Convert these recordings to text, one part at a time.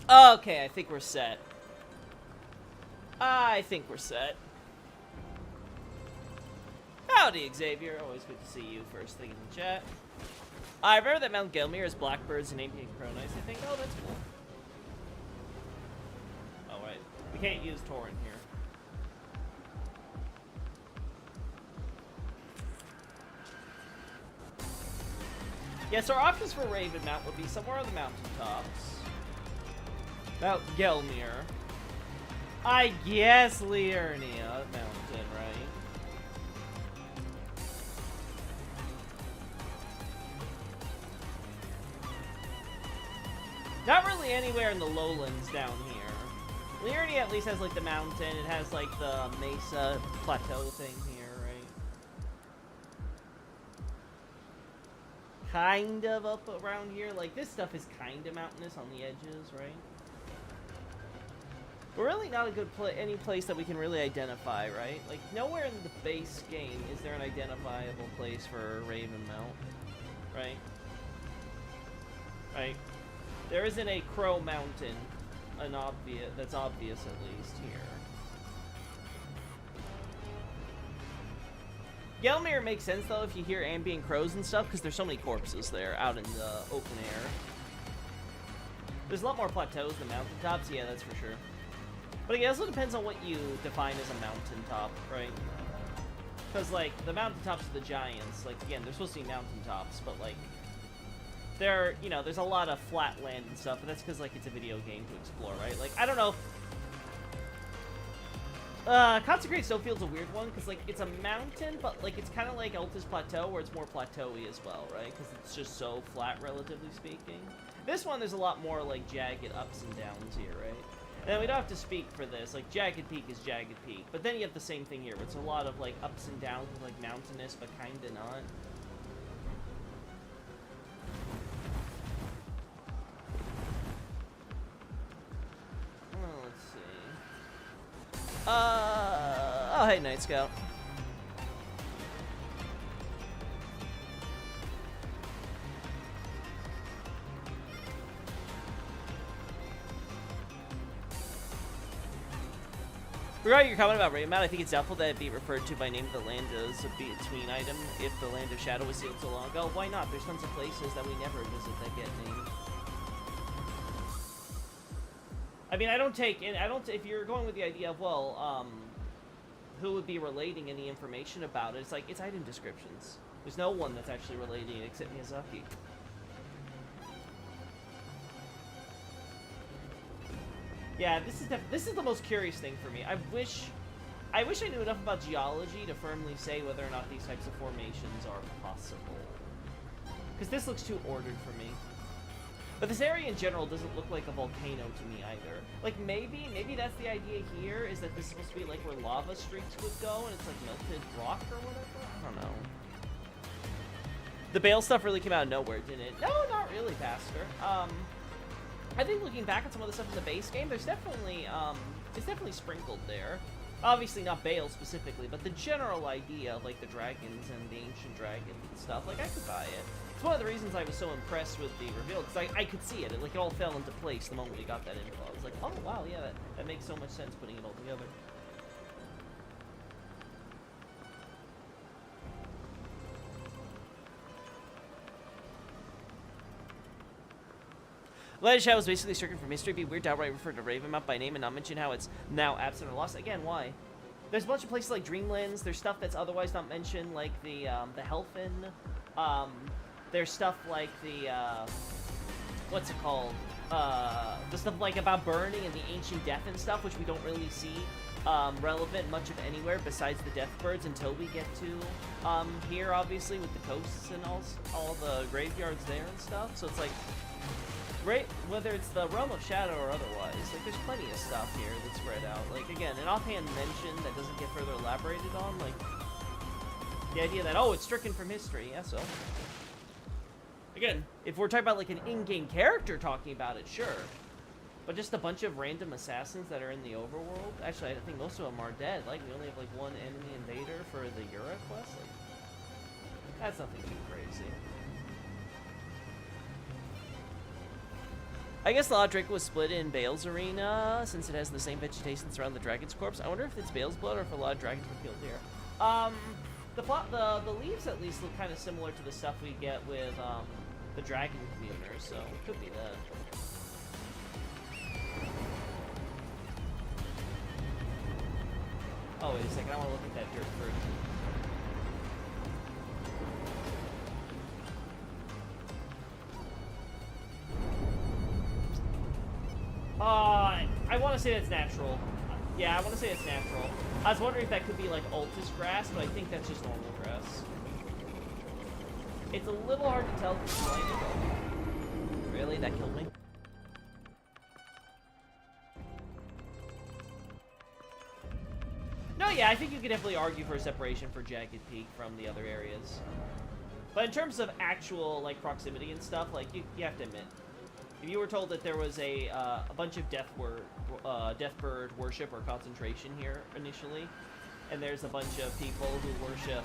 Okay, I think we're set. I think we're set. Howdy, Xavier. Always good to see you first thing in the chat. I remember that Mount Gelmir is blackbirds and Apian Cronice, I think. Oh, that's cool. Oh, right. We can't use Torrent here. Yeah, so our options for Ravenmount would be somewhere on the mountaintops. Mount Gelmir. I guess Liurnia Mountain, right? Not really anywhere in the lowlands down here. Liurnia at least has like the mountain, it has like the mesa plateau thing here, right? Kind of up around here. Like this stuff is kind of mountainous on the edges, right? But really not a good any place that we can really identify, right? Like nowhere in the base game is there an identifiable place for Ravenmount, right? Right. There isn't a Crow Mountain, that's obvious at least here. Gelmir makes sense though if you hear ambient crows and stuff, because there's so many corpses there out in the open air. There's a lot more plateaus than mountaintops, yeah, that's for sure. But it also depends on what you define as a mountaintop, right? Because like the mountaintops are the giants, like again, they're supposed to be mountaintops, but like there's a lot of flat land and stuff, but that's because, like, it's a video game to explore, right? Like, I don't know. Consecrated Snowfield's a weird one, because, like, it's a mountain, but, like, it's kind of like Altus Plateau, where it's more plateau-y as well, right? Because it's just so flat, relatively speaking. This one, there's a lot more, like, jagged ups and downs here, right? And we don't have to speak for this. Like, Jagged Peak is Jagged Peak. But then you have the same thing here, where it's a lot of, like, ups and downs with, like, mountainous, but kind of not. Oh, hey, Night Scout. Regarding your comment about Ravenmount, I think it's doubtful that it be referred to by name of the land as a between item if the Land of Shadow was sealed so long ago. Why not? There's tons of places that we never visit that get named. I mean, if you're going with the idea of, well, who would be relating any information about it, it's like, it's item descriptions. There's no one that's actually relating it except Miyazaki. Yeah, this is the most curious thing for me. I wish I knew enough about geology to firmly say whether or not these types of formations are possible. Because this looks too ordered for me. But this area in general doesn't look like a volcano to me either. Like, maybe that's the idea here, is that this is supposed to be like where lava streaks would go, and it's like melted rock or whatever? I don't know. The Bale stuff really came out of nowhere, didn't it? No, not really, Pastor. I think looking back at some of the stuff in the base game, there's definitely, it's definitely sprinkled there. Obviously not Bale specifically, but the general idea of, like, the dragons and the ancient dragons and stuff, like, I could buy it. It's one of the reasons I was so impressed with the reveal, because I could see it. It all fell into place the moment we got that info. I was like, oh, wow, yeah, that makes so much sense putting it all together. Legend Shadow was basically stricken from history. It'd be weird to outright refer to Ravenmount by name and not mention how it's now absent or lost. Again, why? There's a bunch of places like Dreamlands. There's stuff that's otherwise not mentioned, like the Helfen. There's stuff like the, what's it called? The stuff like about burning and the ancient death and stuff, which we don't really see relevant much of anywhere besides the Deathbirds until we get to here, obviously, with the coasts and all the graveyards there and stuff. So it's like, whether it's the Realm of Shadow or otherwise, like, there's plenty of stuff here that's spread out. Like, again, an offhand mention that doesn't get further elaborated on, like, the idea that, oh, it's stricken from history, yeah, so. Again, if we're talking about, like, an in-game character talking about it, sure. But just a bunch of random assassins that are in the overworld? Actually, I think most of them are dead. Like, we only have, like, one enemy invader for the Yura quest. Like, that's nothing too crazy. I guess the Lost Drake was split in Bale's arena since it has the same vegetation around the dragon's corpse. I wonder if it's Bale's blood or if a lot of dragons were killed here. The leaves at least look kind of similar to the stuff we get with the dragon communers, so it could be that. Oh, wait a second, I want to look at that dirt first. I want to say that's natural. Yeah, I want to say it's natural. I was wondering if that could be like Altus grass, but I think that's just normal grass. It's a little hard to tell because it's blinded. Really? That killed me? No, yeah, I think you could definitely argue for a separation for Jagged Peak from the other areas. But in terms of actual, like, proximity and stuff, like, you have to admit, if you were told that there was a bunch of Deathbird worship or concentration here initially, and there's a bunch of people who worship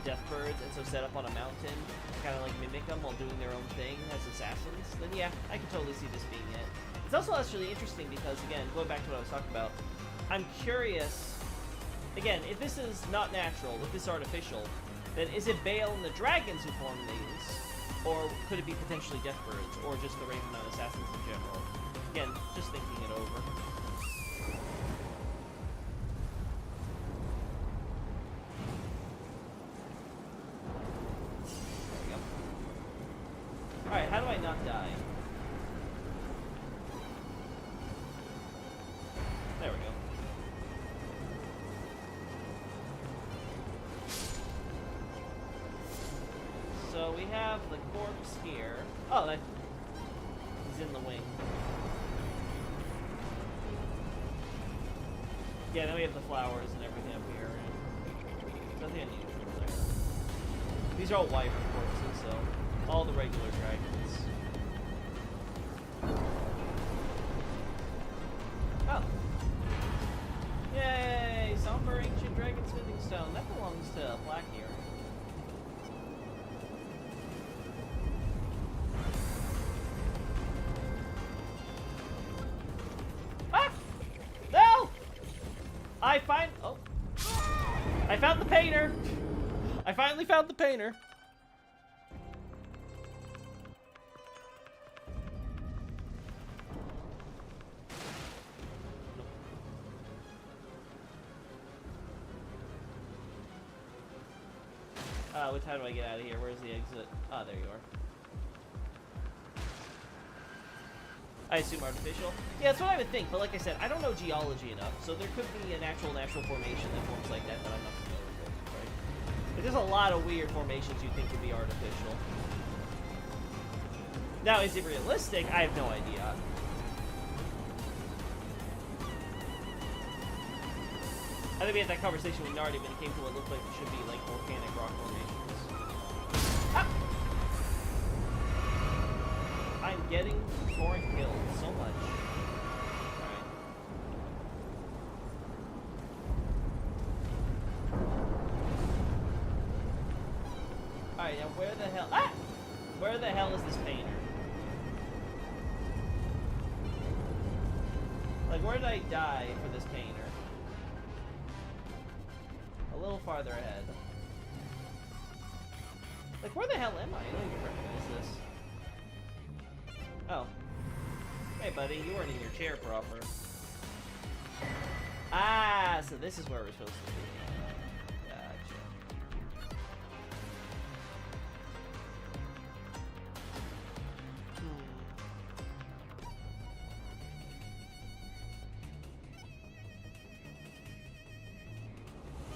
Deathbirds and so set up on a mountain, kind of like mimic them while doing their own thing as assassins, then yeah, I could totally see this being it. It's also actually interesting because, again, going back to what I was talking about, I'm curious, again, if this is not natural, if this is artificial, then is it Bale and the dragons who formed these? Or could it be potentially Deathbirds, or just the Raven Mountain Assassins in general? Again, just thinking it over. There we go. Alright, how do I not die? There we go. So we have the corpse here. Oh, that he's in the wing. Yeah, then we have the flowers and everything up here. Nothing unusual there. These are all wyvern corpses, so all the regular dragons. Oh. Yay! Somber Ancient Dragon Smithing Stone. That belongs to Black here. I found the painter! I finally found the painter! How do I get out of here? Where's the exit? Ah, there you are. I assume artificial? Yeah, that's what I would think, but like I said, I don't know geology enough, so there could be an actual natural formation that forms like that that I'm not familiar with, right? But there's a lot of weird formations you think could be artificial. Now, is it realistic? I have no idea. I think we had that conversation with Nardi when it came to what looked like it should be like volcanic rock formations. Ah! I'm getting torrent killed so much. Alright. Alright, now where the hell... Ah! Where the hell is this painter? Like, where did I die for this painter? A little farther ahead. Like, where the hell am I? I don't even recognize this. Oh. Hey, buddy, you weren't in your chair proper. Ah, so this is where we're supposed to be. Gotcha.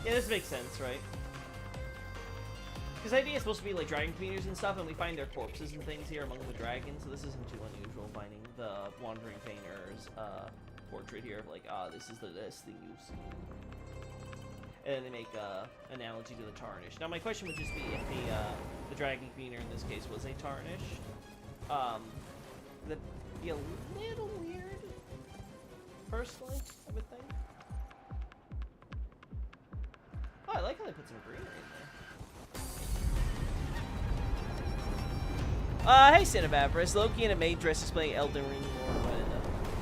Yeah, this makes sense, right? Because the idea is supposed to be like dragon communities and stuff, and we find their corpses and things here among the dragons, so this isn't too unusual finding the Wandering Painter's portrait here of like, this is the last thing you see. And then they make analogy to the Tarnished. Now my question would just be if the dragon communer in this case was a Tarnished. That'd be a little weird, personally, I would think. Oh, I like how they put some greenery in there. Hey, Sin of Avarice. Loki in a maid dress displaying Elden Ring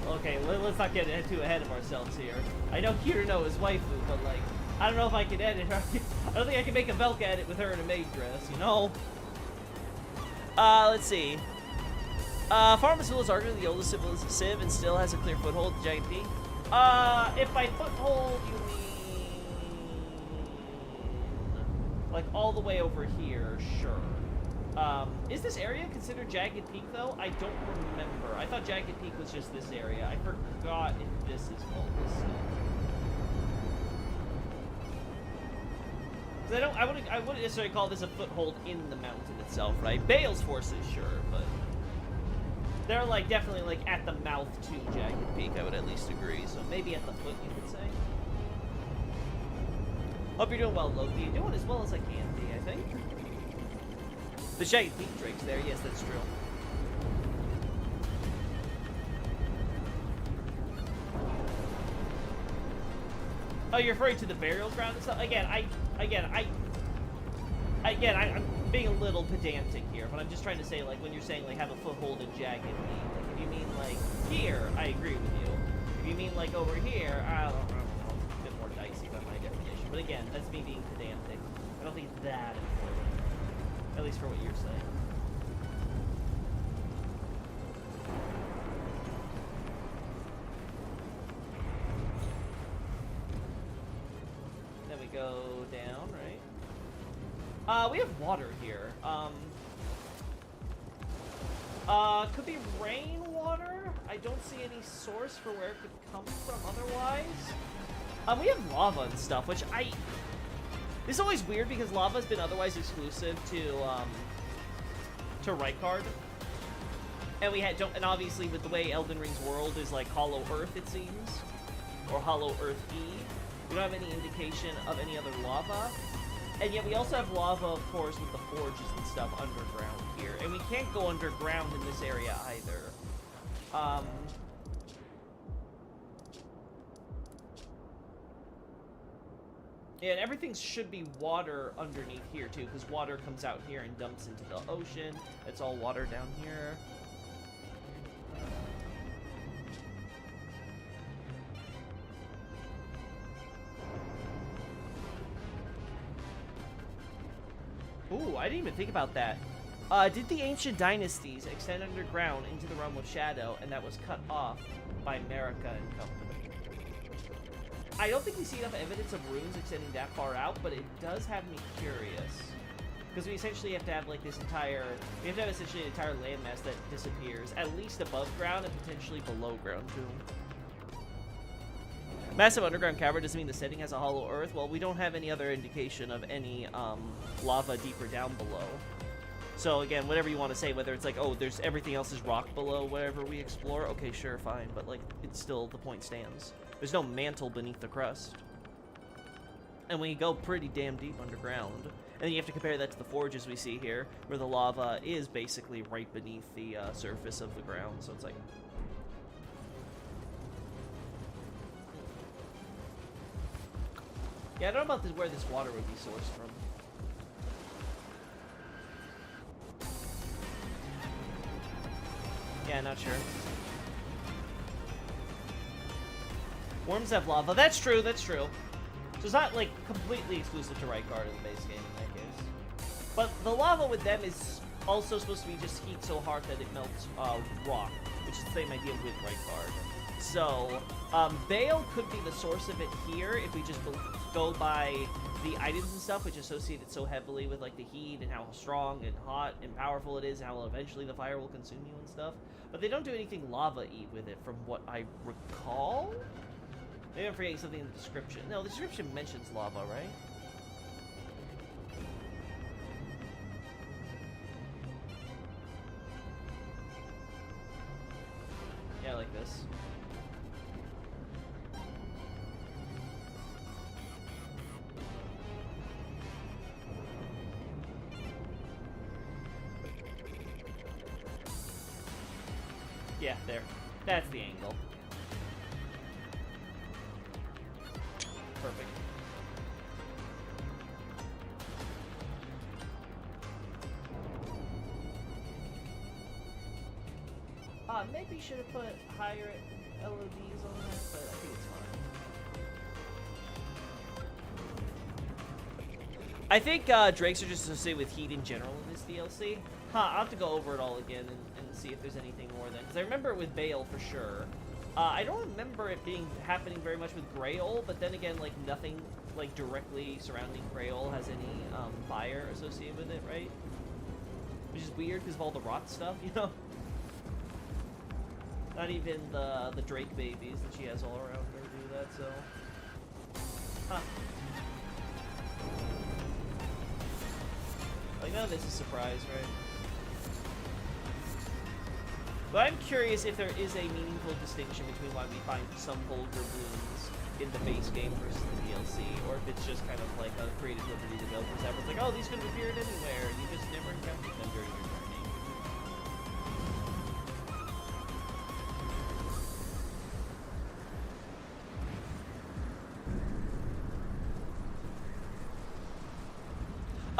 lore. Okay, let's not get too ahead of ourselves here. I know Kirino is waifu, but, like, I don't know if I can edit her. I don't think I can make a Velka edit with her in a maid dress, you know? Let's see. Pharmaceutical is arguably the oldest civ and still has a clear foothold in Jagged Peak. If by foothold you mean... like, all the way over here, sure. Is this area considered Jagged Peak, though? I don't remember. I thought Jagged Peak was just this area. I forgot if this is called this. Because I wouldn't necessarily call this a foothold in the mountain itself, right? Bale's forces, sure, but they're, like, definitely, like, at the mouth to Jagged Peak, I would at least agree. So maybe at the foot, you could say. Hope you're doing well, Loki. You're doing as well as I can be, I think. The Jagged Peak Drake's there, yes, that's true. Oh, you're referring to the burial ground and stuff? I'm being a little pedantic here, but I'm just trying to say, like, when you're saying, like, have a foothold in Jagged Peak, like, if you mean, like, here, I agree with you. If you mean, like, over here, I don't know, a bit more dicey by my definition. But again, that's me being pedantic. I don't think it's that important, at least for what you're saying. Then we go down, right? We have water here. Could be rainwater? I don't see any source for where it could come from otherwise. We have lava and stuff, which this is always weird because lava's been otherwise exclusive to Rykard. And and obviously with the way Elden Ring's world is like Hollow Earth, it seems. Or Hollow Earth E. We don't have any indication of any other lava. And yet we also have lava, of course, with the forges and stuff underground here. And we can't go underground in this area either. Yeah, and everything should be water underneath here, too, because water comes out here and dumps into the ocean. It's all water down here. Ooh, I didn't even think about that. Did the ancient dynasties extend underground into the realm of shadow, and that was cut off by Marika and company? I don't think we see enough evidence of runes extending that far out, but it does have me curious. Because we essentially have to have, like, we have to have essentially an entire landmass that disappears, at least above ground and potentially below ground, too. Massive underground cavern doesn't mean the setting has a hollow earth. Well, we don't have any other indication of any lava deeper down below. So again, whatever you want to say, whether it's like, oh, there's everything else is rock below wherever we explore, okay, sure, fine, but like, it's still, the point stands. There's no mantle beneath the crust. And we go pretty damn deep underground. And then you have to compare that to the forges we see here, where the lava is basically right beneath the surface of the ground, so it's like... Yeah, I don't know about where this water would be sourced from. Yeah, not sure. Worms have lava. That's true, that's true. So it's not, like, completely exclusive to Rykard in the base game in that case. But the lava with them is also supposed to be just heat so hard that it melts rock, which is the same idea with Rykard. So, Bale could be the source of it here if we just go by the items and stuff, which associate it so heavily with, like, the heat and how strong and hot and powerful it is, and how eventually the fire will consume you and stuff. But they don't do anything lava-y with it, from what I recall? Maybe I'm forgetting something in the description. No, the description mentions lava, right? Yeah, like this. Yeah, there. That's the angle. Perfect. Maybe you should have put higher LODs on that, but I think it's fine. I think drakes are just associated with heat in general in this DLC. I'll have to go over it all again and see if there's anything more then. Because I remember it with Bale for sure. I don't remember it happening very much with Greol, but then again, like, nothing, like, directly surrounding Greol has any fire associated with it, right? Which is weird because of all the rot stuff, you know? Not even the Drake babies that she has all around her do that, so... Huh. Like, none of this is a surprise, right? But I'm curious if there is a meaningful distinction between why we find some vulgar blooms in the base game versus the DLC, or if it's just kind of like a creative liberty developers have. It's like, oh, these could have appeared anywhere, and you just never encountered them during your journey.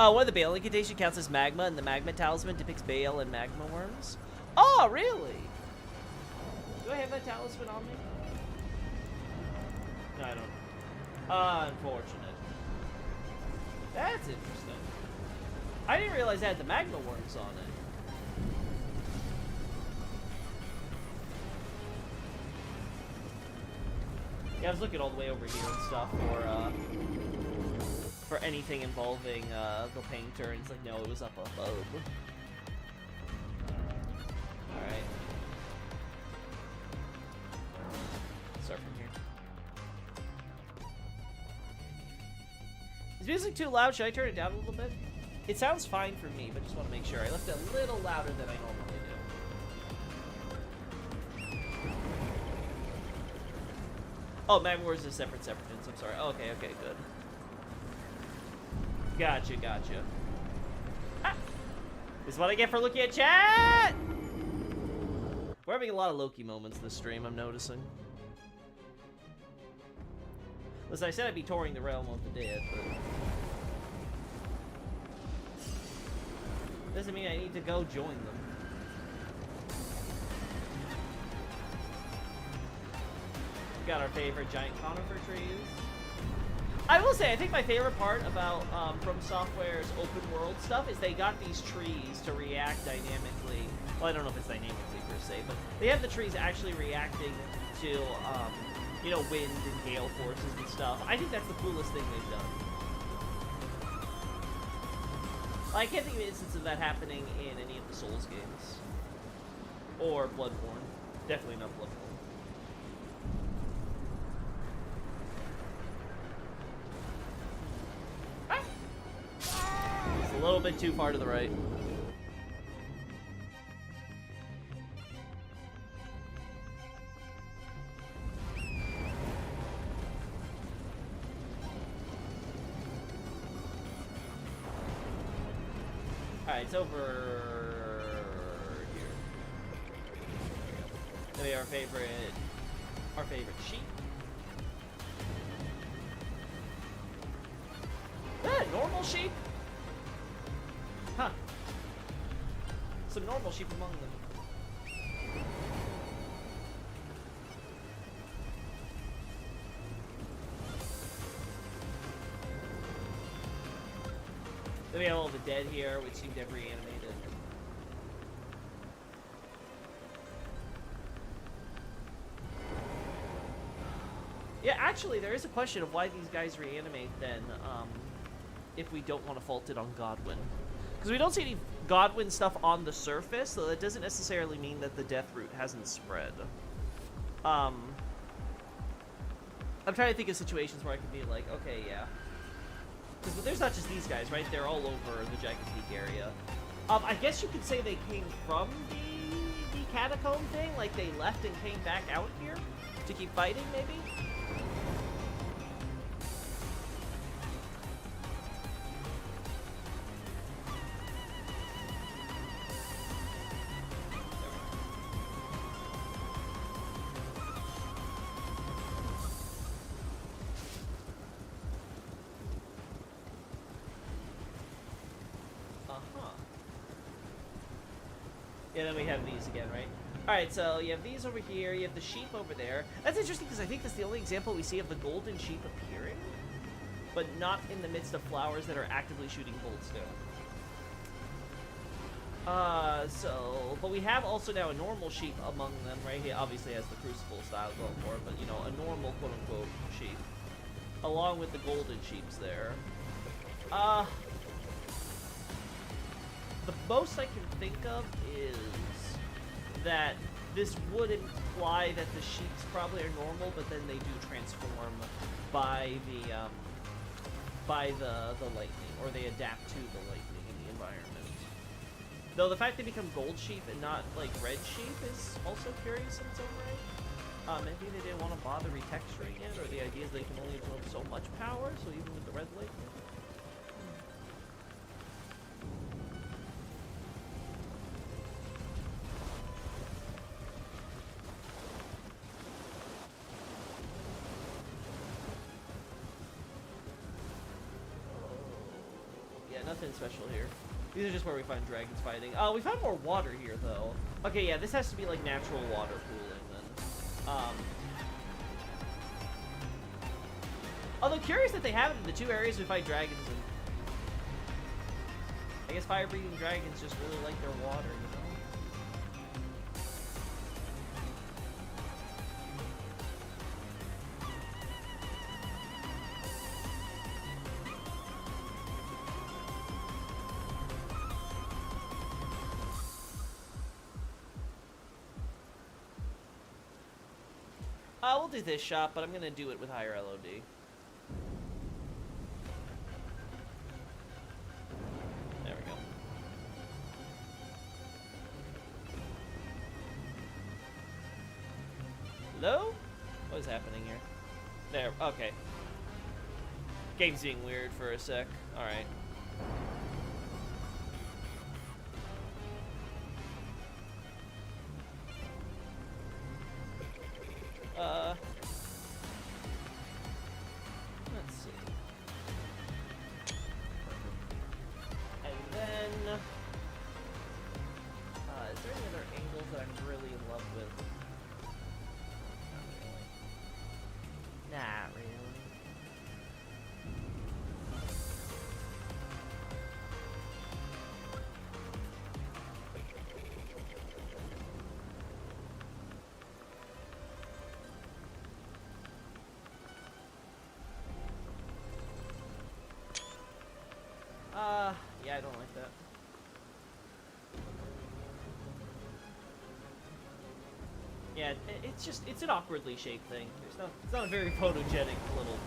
One of the Bale incantation counts as magma, and the magma talisman depicts Bale and magma worms. Oh, really? Do I have that talisman on me? No, I don't. Unfortunate. That's interesting. I didn't realize I had the magma worms on it. Yeah, I was looking all the way over here and stuff for anything involving the painter, and it's like, no, it was up above. Alright. Start from here. Is music too loud? Should I turn it down a little bit? It sounds fine for me, but just want to make sure. I left it a little louder than I normally do. Oh, Magma Wars is a separate instance. I'm sorry. Okay, okay, good. Gotcha, gotcha. Ah! This is what I get for looking at chat! We're having a lot of Loki moments this stream, I'm noticing. Listen, I said I'd be touring the Realm of the Dead, but... doesn't mean I need to go join them. We got our favorite giant conifer trees. I will say, I think my favorite part about From Software's open world stuff is they got these trees to react dynamically. Well, I don't know if it's dynamically per se, but they have the trees actually reacting to, you know, wind and gale forces and stuff. I think that's the coolest thing they've done. I can't think of an instance of that happening in any of the Souls games. Or Bloodborne. Definitely not Bloodborne. It's a little bit too far to the right. Alright, it's over here. Maybe our favorite sheep. Normal sheep? Huh. Some normal sheep among them. Then we have all the dead here, which seem to have reanimated. Yeah, actually, there is a question of why these guys reanimate then, if we don't want to fault it on Godwyn. Because we don't see any Godwyn stuff on the surface, so that doesn't necessarily mean that the death root hasn't spread. I'm trying to think of situations where I could be like, okay, yeah. Because there's not just these guys, right? They're all over the Jagged Peak area. I guess you could say they came from the catacomb thing, like they left and came back out here to keep fighting, maybe? Yeah, then we have these again, right? Alright, so you have these over here, you have the sheep over there. That's interesting because I think that's the only example we see of the golden sheep appearing, but not in the midst of flowers that are actively shooting goldstone. But we have also now a normal sheep among them right here. Obviously has the crucible style going for it, but you know, a normal quote-unquote sheep. Along with the golden sheeps there. The most I can think of is that this would imply that the sheeps probably are normal, but then they do transform by the lightning, or they adapt to the lightning in the environment. Though the fact they become gold sheep and not like red sheep is also curious in its own right. Maybe they didn't want to bother retexturing it, or the idea is they can only absorb so much power, so even with the red lightning. Nothing special here. These are just where we find dragons fighting. Oh, we found more water here, though. Okay, yeah, this has to be, like, natural water pooling, then. Although, curious that they have it in the two areas we fight dragons in. I guess fire-breathing dragons just really like their water, you know? We'll do this shot, but I'm gonna do it with higher LOD. There we go. Hello? What is happening here? There, okay. Game's being weird for a sec. Alright. Let's see. And then, is there any other angles that I'm really in love with? Not really. Yeah, I don't like that. Yeah, it's an awkwardly shaped thing. It's not a very photogenic little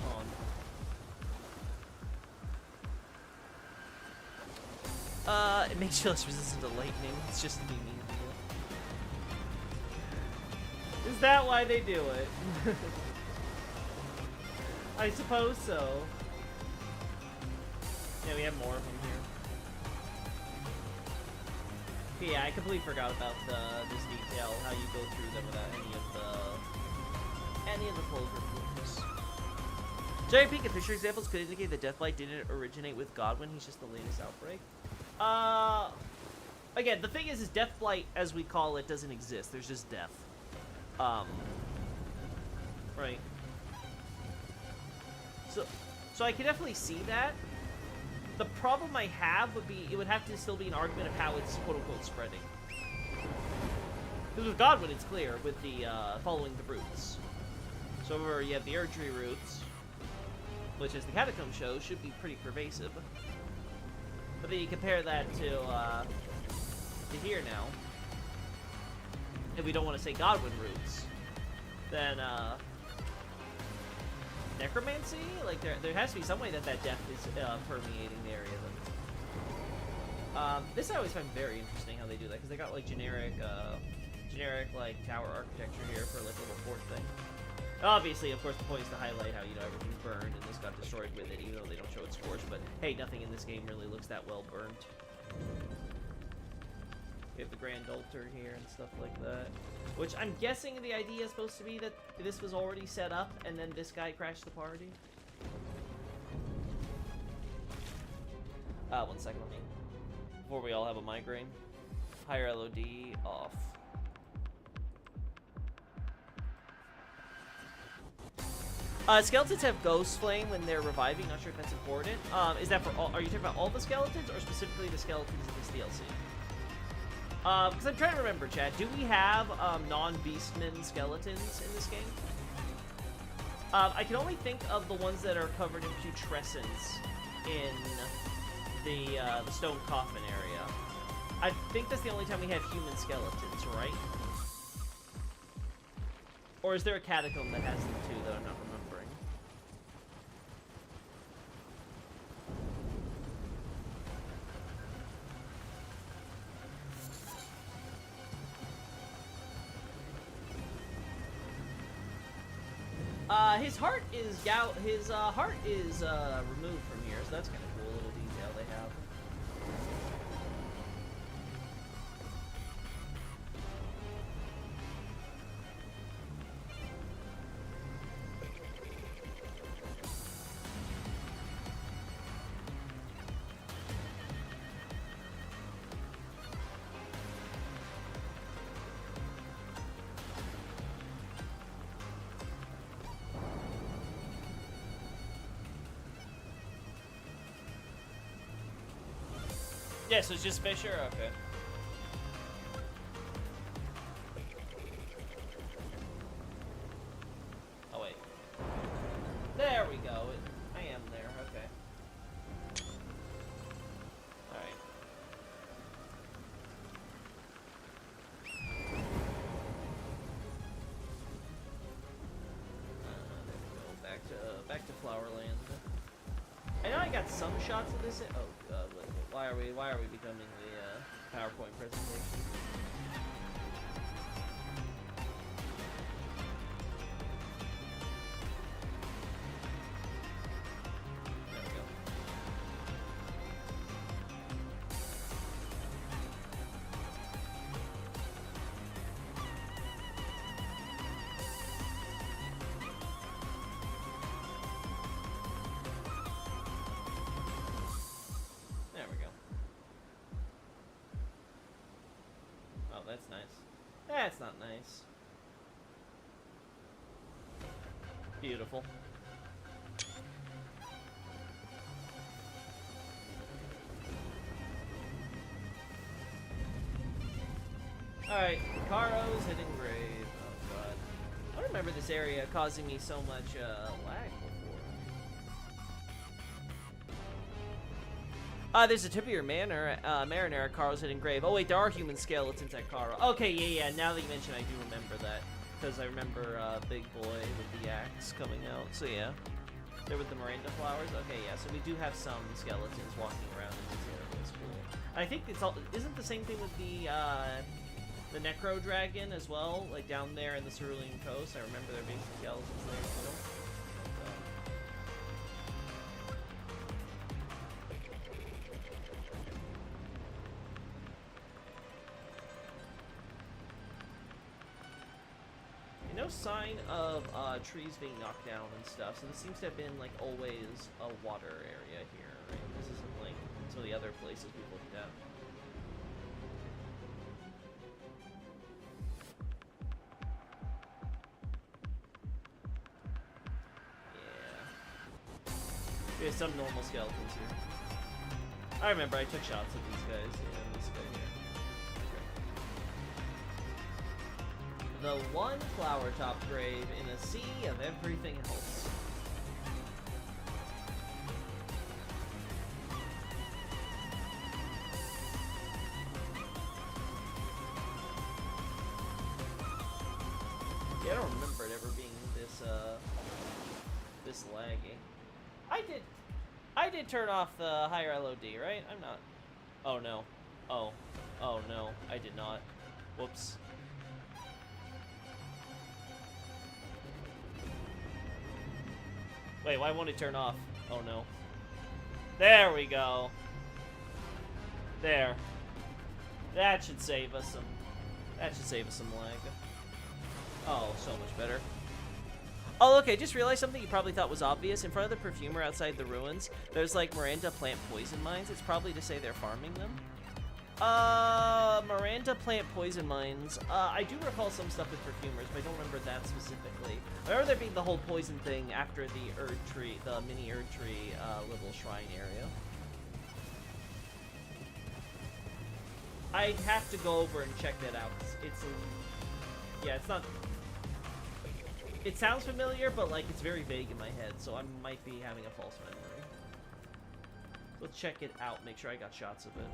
pond. It makes you less resistant to lightning. It's just to be mean to you. Is that why they do it? I suppose so. Yeah, we have more of them here. Yeah, I completely forgot about this detail, how you go through them without any of the clover blooms. Giant peak and Fisher examples could indicate that Deathblight didn't originate with Godwyn. He's just the latest outbreak. Again, the thing is Deathblight, as we call it, doesn't exist. There's just death. Right. So I can definitely see that. The problem I have would be, it would have to still be an argument of how it's quote-unquote spreading. Because with Godwyn, it's clear, with the, following the roots. So over you have the Erdtree roots, which as the Catacomb shows, should be pretty pervasive. But then you compare that to here now, if we don't want to say Godwyn roots, then, necromancy? Like, there has to be some way that death is permeating the area. This I always find very interesting how they do that, because they got, like, generic, like, tower architecture here for, like, a little fort thing. Obviously, of course, the point is to highlight how, you know, everything's burned, and this got destroyed with it, even though they don't show it scorched, but, hey, nothing in this game really looks that well burnt. We have the Grand Altar here and stuff like that. Which I'm guessing the idea is supposed to be that this was already set up and then this guy crashed the party. 1 second, let me. Before we all have a migraine. Higher LOD off. Skeletons have Ghost Flame when they're reviving. Not sure if that's important. Is that for all? Are you talking about all the skeletons, or specifically the skeletons in this DLC? Because I'm trying to remember, Chad. Do we have non-Beastmen skeletons in this game? I can only think of the ones that are covered in putrescence in the stone coffin area. I think that's the only time we have human skeletons, right? Or is there a catacomb that has them too that I'm not remembering? His heart is removed from here, so that's kind of cool, little detail they have. Yeah, so it's just Fisher? Okay. Oh, wait. There we go. I am there. Okay. Alright. There we go. Back to Flowerland. I know I got some shots of this. Oh, why are we becoming the PowerPoint presentation? There we go. There we go. Oh, that's nice. That's not nice. Beautiful. Alright, Karo's Hidden Grave. Oh god. I don't remember this area causing me so much lag before. There's a Tipier Mariner at Karo's Hidden Grave. Oh wait, there are human skeletons at Karo. Okay, yeah, now that you mention, I do remember that. Because I remember Big Boy with the axe coming out. So yeah. There with the Miranda flowers. Okay, yeah, so we do have some skeletons walking around in this area. It's cool. I think it's all, isn't the same thing with the Necro Dragon as well? Like down there in the Cerulean Coast. I remember there being some skeletons there too. No sign of trees being knocked down and stuff, so this seems to have been like always a water area here, right? This isn't like some of the other places we've looked at. Yeah. There's some normal skeletons here. I remember I took shots of these guys, yeah, this guy here. The one flower top grave in a sea of everything else. Yeah, I don't remember it ever being this laggy. I did turn off the higher LOD, right? I'm not. Oh no. Oh no, I did not. Whoops. Wait, why won't it turn off? Oh no. There we go. There. That should save us some. That should save us some lag. Oh, so much better. Oh, look, I just realized something you probably thought was obvious. In front of the perfumer outside the ruins, there's like Miranda plant poison mines. It's probably to say they're farming them. Miranda plant poison mines. I do recall some stuff with perfumers, but I don't remember that specifically. I remember there being the whole poison thing after the Erd Tree, the mini Erd Tree, little shrine area. I'd have to go over and check that out. Yeah, it's not... It sounds familiar, but, like, it's very vague in my head, so I might be having a false memory. Let's check it out, make sure I got shots of it.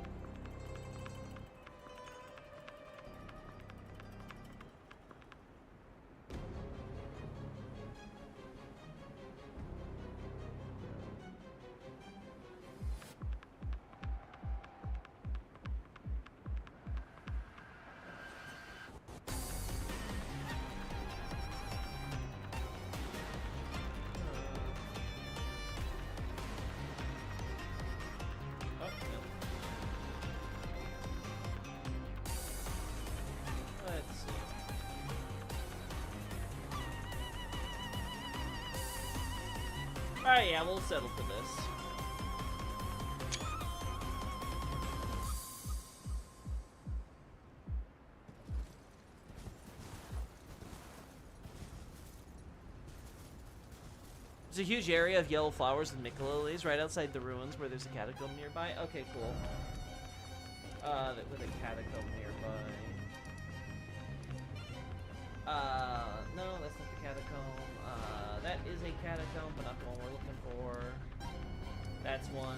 Alright, yeah, we'll settle for this. There's a huge area of yellow flowers and Mikola lilies right outside the ruins where there's a catacomb nearby. Okay, cool. With a catacomb nearby. No, that's not the catacomb. That is a catacomb, but not the one we're looking for. That's one.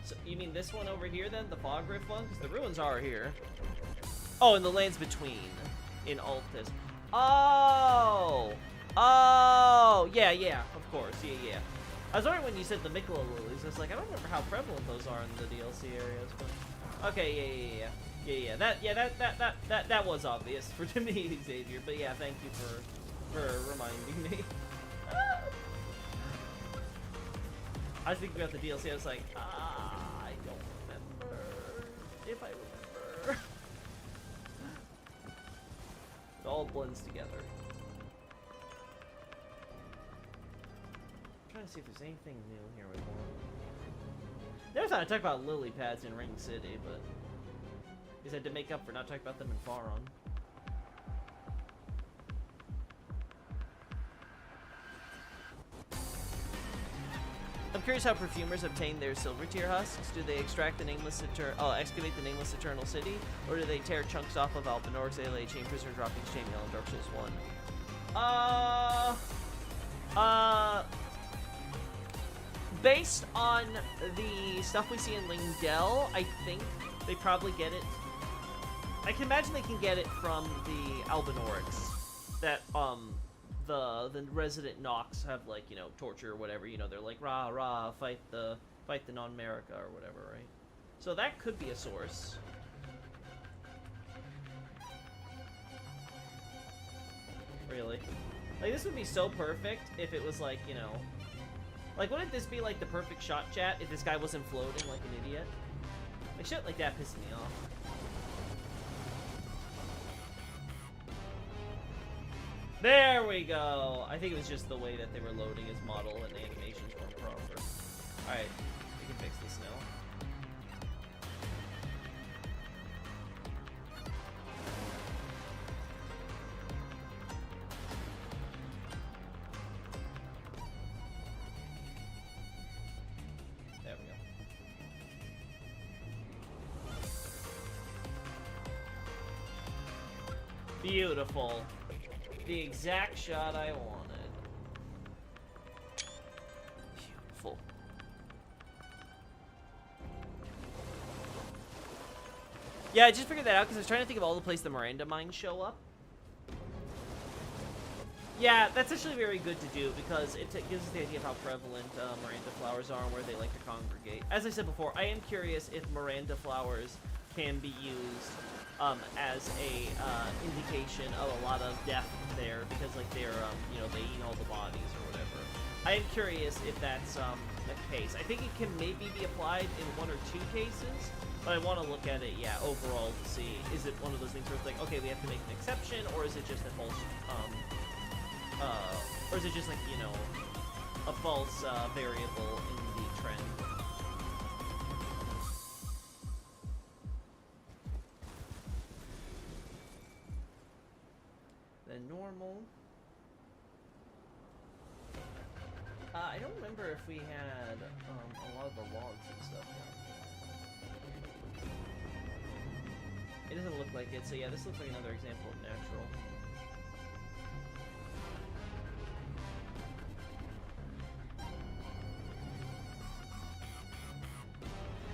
So, you mean this one over here, then? The Fog Rift one? Because the ruins are here. Oh, and the lands between. In Altus. Oh! Oh! Yeah, yeah, of course. Yeah, yeah. I was wondering when you said the Mikola lilies. I was like, I don't remember how prevalent those are in the DLC areas, but... Okay, yeah. That was obvious for to me, Xavier. But yeah, thank you for reminding me. I was thinking about the DLC. I was like, I don't remember. If I remember, it all blends together. I'm trying to see if there's anything new here we want. Never thought I'd talk about lily pads in Ring City, but. Because I had to make up for not talking about them in Faron. I'm curious how perfumers obtain their silver tier husks. Do they extract the nameless excavate the nameless eternal city, or do they tear chunks off of Albinorix, ALA, Chain Prisoner, dropping Chain Mail, and Dark Souls 1? Based on the stuff we see in Lingdell, I think they probably get it. I can imagine they can get it from the Albinorix. That, the resident Nox have, like, you know, torture or whatever, you know, they're like, rah, rah, fight the non-America or whatever, right? So that could be a source. Really? Like, this would be so perfect if it was, like, you know... Like, wouldn't this be, like, the perfect shot chat if this guy wasn't floating like an idiot? Like, shit like that pisses me off. There we go! I think it was just the way that they were loading his model and the animations weren't proper. Alright, we can fix this now. There we go. Beautiful. The exact shot I wanted. Beautiful. Yeah, I just figured that out because I was trying to think of all the places the Miranda mines show up. Yeah, that's actually very good to do because it gives us the idea of how prevalent Miranda flowers are and where they like to congregate. As I said before, I am curious if Miranda flowers can be used as a indication of a lot of death there, because like they're you know, they eat all the bodies or whatever. I am curious if that's the case. I think it can maybe be applied in 1 or 2 cases, but I want to look at it, yeah, overall to see, is it one of those things where it's like, okay, we have to make an exception, or is it just a false, or is it just like, you know, a false variable in the trend? I don't remember if we had a lot of the logs and stuff down here. It doesn't look like it, so yeah, this looks like another example of natural.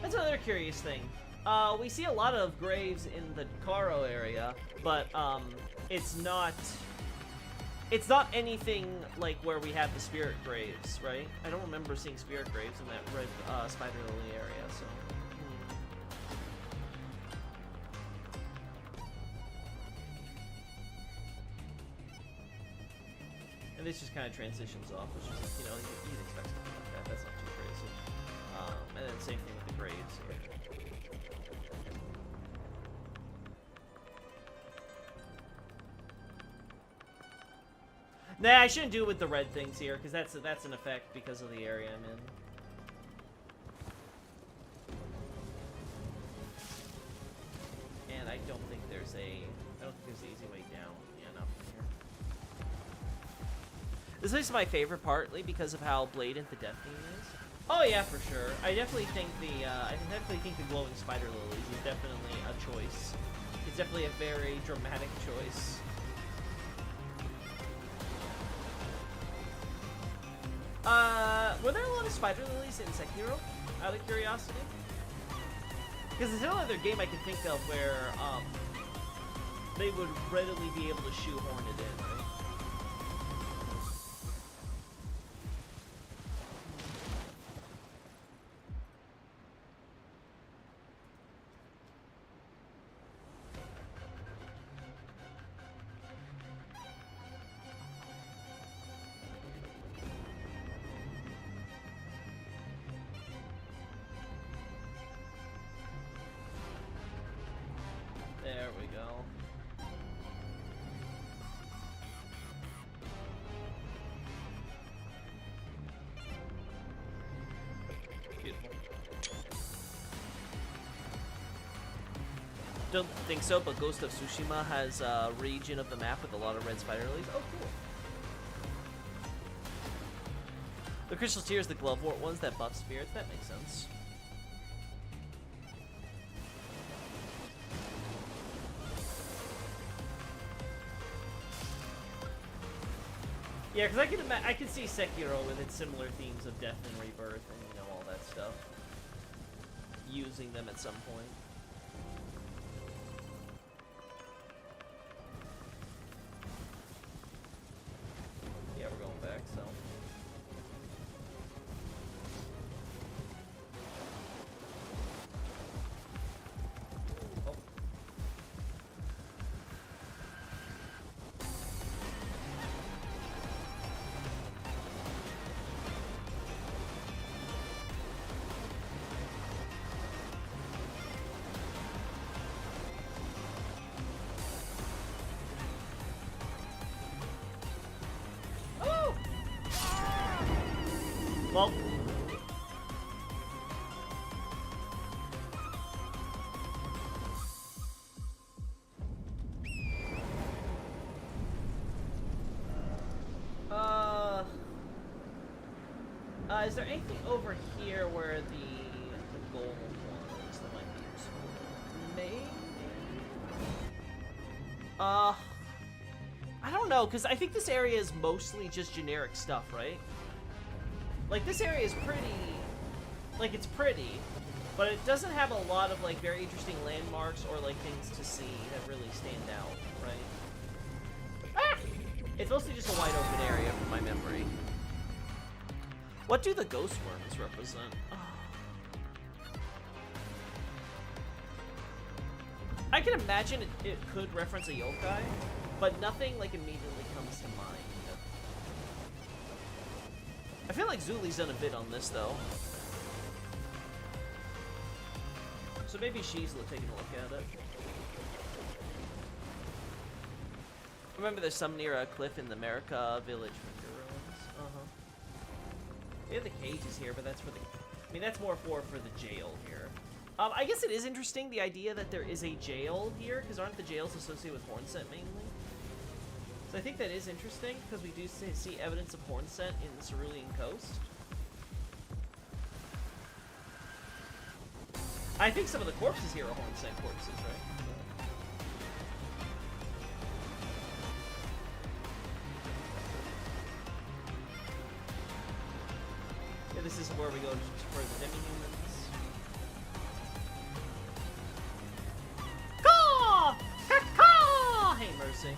That's another curious thing. We see a lot of graves in the Caro area, but it's not anything like where we have the spirit graves, right? I don't remember seeing spirit graves in that red spider lily area, so. And this just kind of transitions off, which is, you know, you'd expect something like that. That's not too crazy. And then same thing with the graves here. Nah, I shouldn't do it with the red things here, because that's an effect because of the area I'm in. And I don't think there's an easy way down. Yeah, not from here. This is my favorite, partly because of how blatant the death theme is. Oh yeah, for sure. I definitely think the glowing spider lilies is definitely a choice. It's definitely a very dramatic choice. Were there a lot of spider lilies in Sekiro, out of curiosity? Because there's no other game I can think of where, they would readily be able to shoehorn it in, right? There we go. Beautiful. Don't think so, but Ghost of Tsushima has a region of the map with a lot of red spider lilies. Oh, cool. The Crystal Tears, the Glovewort ones that buff spirits, that makes sense. Yeah, because I can see Sekiro with its similar themes of death and rebirth and, you know, all that stuff. Using them at some point. Yeah, we're going back, so. Well, is there anything over here where the gold was that might be useful? Maybe? I don't know, because I think this area is mostly just generic stuff, right? Like, this area is pretty, like, it's pretty, but it doesn't have a lot of, like, very interesting landmarks or, like, things to see that really stand out, right? Ah! It's mostly just a wide open area from my memory. What do the ghost worms represent? Oh. I can imagine it could reference a yokai, but nothing, like, immediately comes to mind. I feel like Zuli's done a bit on this, though. So maybe she's taking a look at it. Remember there's some near a cliff in the America Village ruins. They have the cages here, but that's for the... I mean, that's more for the jail here. I guess it is interesting, the idea that there is a jail here, because aren't the jails associated with Hornsent mainly? So So I think that is interesting, because we do see evidence of horn scent in the Cerulean Coast. I think some of the corpses here are horn scent corpses, right? Yeah, this is where we go for the demi-humans. Caw! Caw! Hey, Mercy.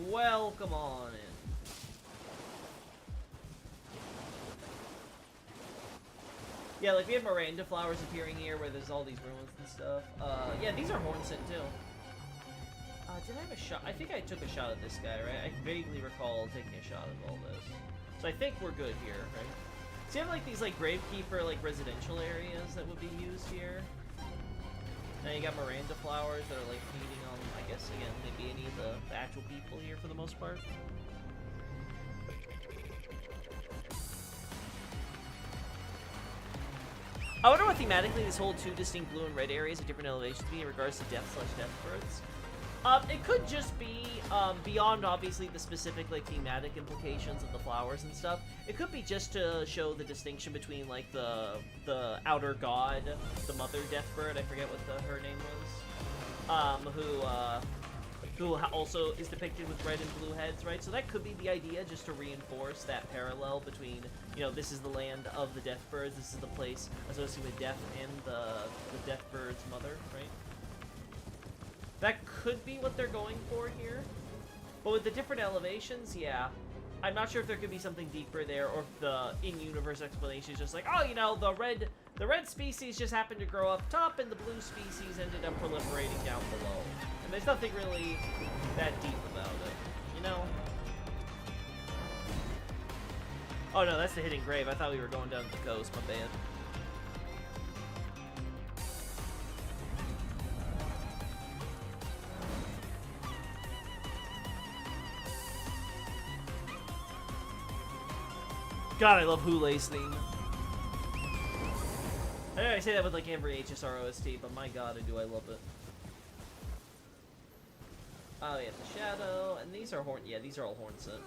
Welcome on in. Yeah, like we have Miranda flowers appearing here where there's all these ruins and stuff. Yeah, these are horn scent too. Did I have a shot? I think I took a shot at this guy, right? I vaguely recall taking a shot at all this. So I think we're good here, right? So you have like these like Gravekeeper like residential areas that would be used here. Now you got Miranda flowers that are like feeding on, I guess, again, maybe any of the actual people here for the most part. I wonder what thematically this whole two distinct blue and red areas of different elevations be in regards to death/death birds. It could just be, beyond obviously the specific, like, thematic implications of the flowers and stuff. It could be just to show the distinction between, like, the outer god, the mother deathbird, I forget what her name was, who also is depicted with red and blue heads, right? So that could be the idea, just to reinforce that parallel between, you know, this is the land of the deathbirds, this is the place associated with death and the deathbird's mother, right? That could be what they're going for here. But with the different elevations, yeah. I'm not sure if there could be something deeper there, or if the in-universe explanation is just like, oh, you know, the red species just happened to grow up top, and the blue species ended up proliferating down below. And there's nothing really that deep about it, you know? Oh no, that's the hidden grave. I thought we were going down to the coast, my bad. God, I love Hule's theme. I know I say that with like every HSR OST, but my god, do I love it. Oh, yeah, the shadow, and these are horn. Yeah, these are all horn scent.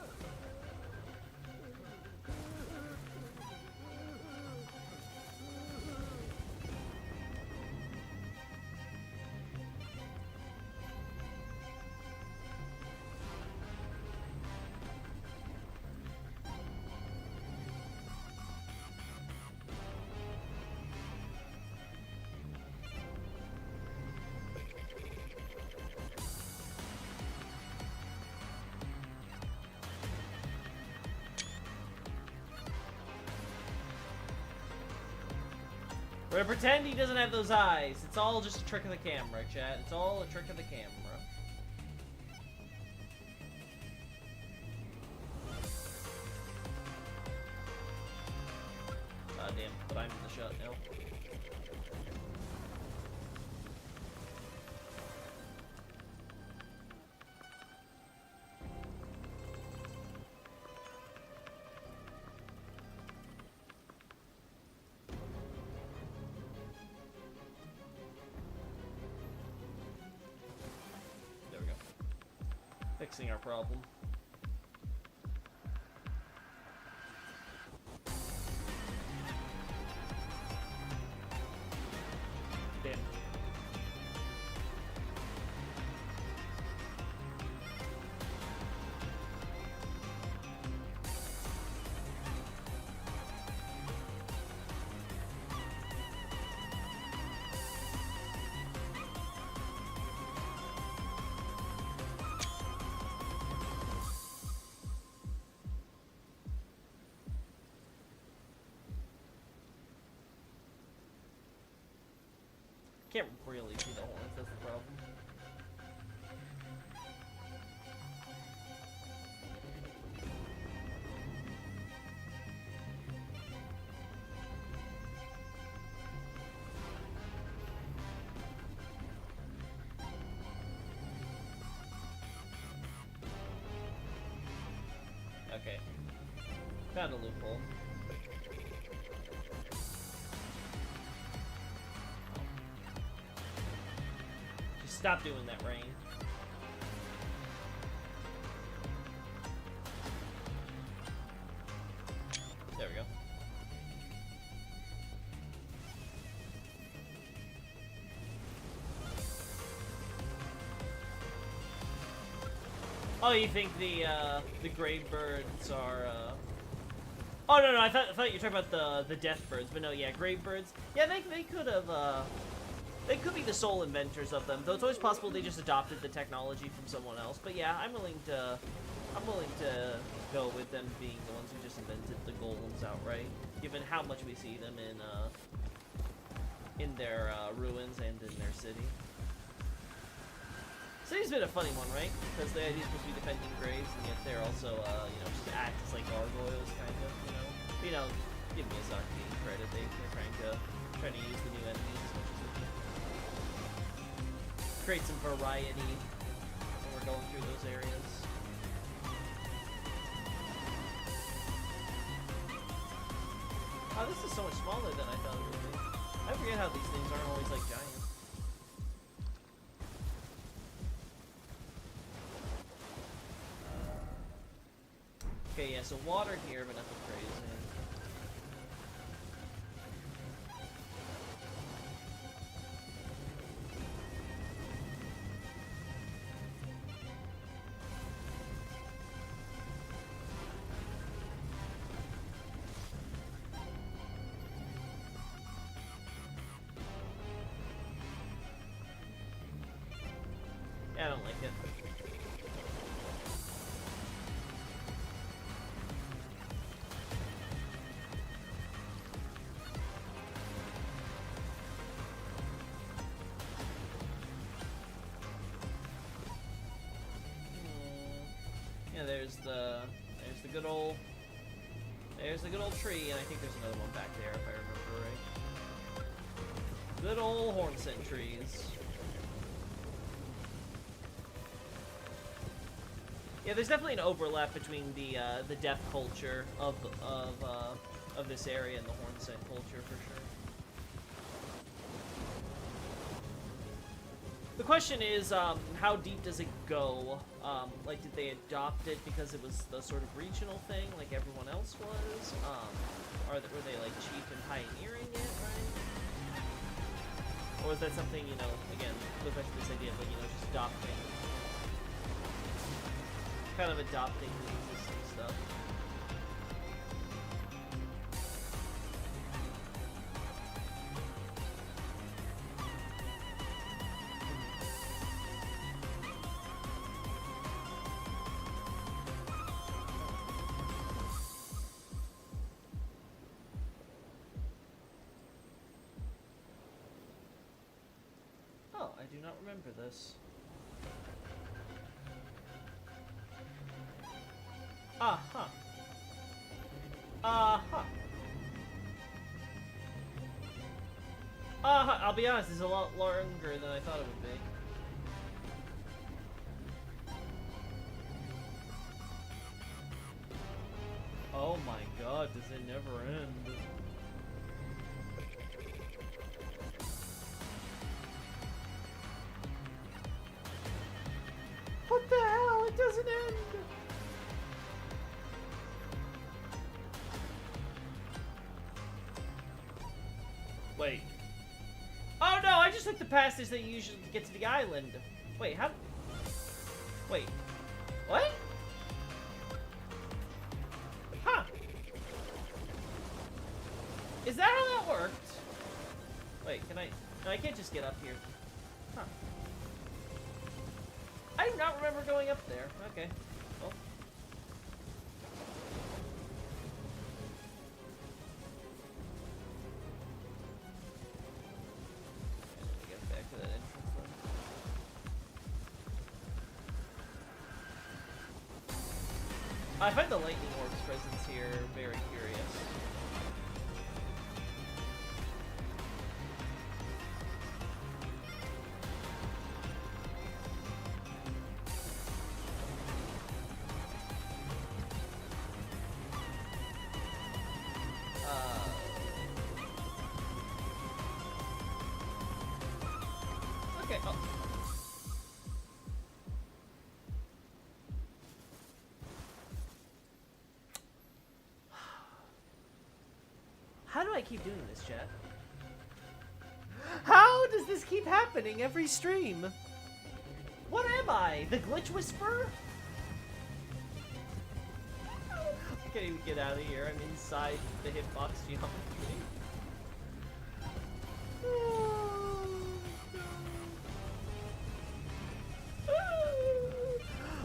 We're gonna pretend he doesn't have those eyes. It's all just a trick of the camera, chat. It's all a trick of the camera. Ah, damn. But I'm in the shot now. Fixing our problem. Damn. Can't really see the horns, that's the problem. Okay. Found a loophole. Stop doing that, Rain. There we go. Oh, you think the grave birds are, Oh, no, I thought you were talking about the death birds, but no, yeah, grave birds. Yeah, they could have, they could be the sole inventors of them, though it's always possible they just adopted the technology from someone else. But yeah, I'm willing to go with them being the ones who just invented the golems outright, given how much we see them in their ruins and in their city. City's been a funny one, right? Because the idea is supposed to be defending graves, and yet they're also, you know, just act as like gargoyles, kind of, you know. But, you know, give Miyazaki credit. They're trying to use the new enemies as much as they can. Create some variety when we're going through those areas. Oh, this is so much smaller than I thought it would be. I forget how these things aren't always like giant. Okay, yeah, so water here, but nothing crazy. Yeah, I don't like it. Yeah, there's the good old tree, and I think there's another one back there if I remember right. Good old Hornsent trees. Yeah, there's definitely an overlap between the death culture of this area and the Hornsent culture for sure. The question is, how deep does it go? Like, did they adopt it because it was the sort of regional thing, like everyone else was? Were they, like, cheap and pioneering it, right? Or was that something, you know, again, goes back to this idea of, like, you know, just adopting, kind of adopting the existing stuff. I do not remember this. Uh-huh. Uh-huh. Uh-huh. I'll be honest, it's a lot longer than I thought it would be. Oh my god, does it never end? What the hell? It doesn't end! Wait. Oh no, I just took the passage that you usually get to the island. Wait, how? Wait. What? Huh. Is that how that worked? Wait, can I? No, I can't just get up here. Huh. I do not remember going up there. Okay. Well. Get back to that entrance then. I find the lightning orb's presence here very curious. Okay. Oh. I keep doing this, chat? How does this keep happening every stream? What am I? The Glitch Whisperer? I can't even get out of here. I'm inside the hitbox geometry.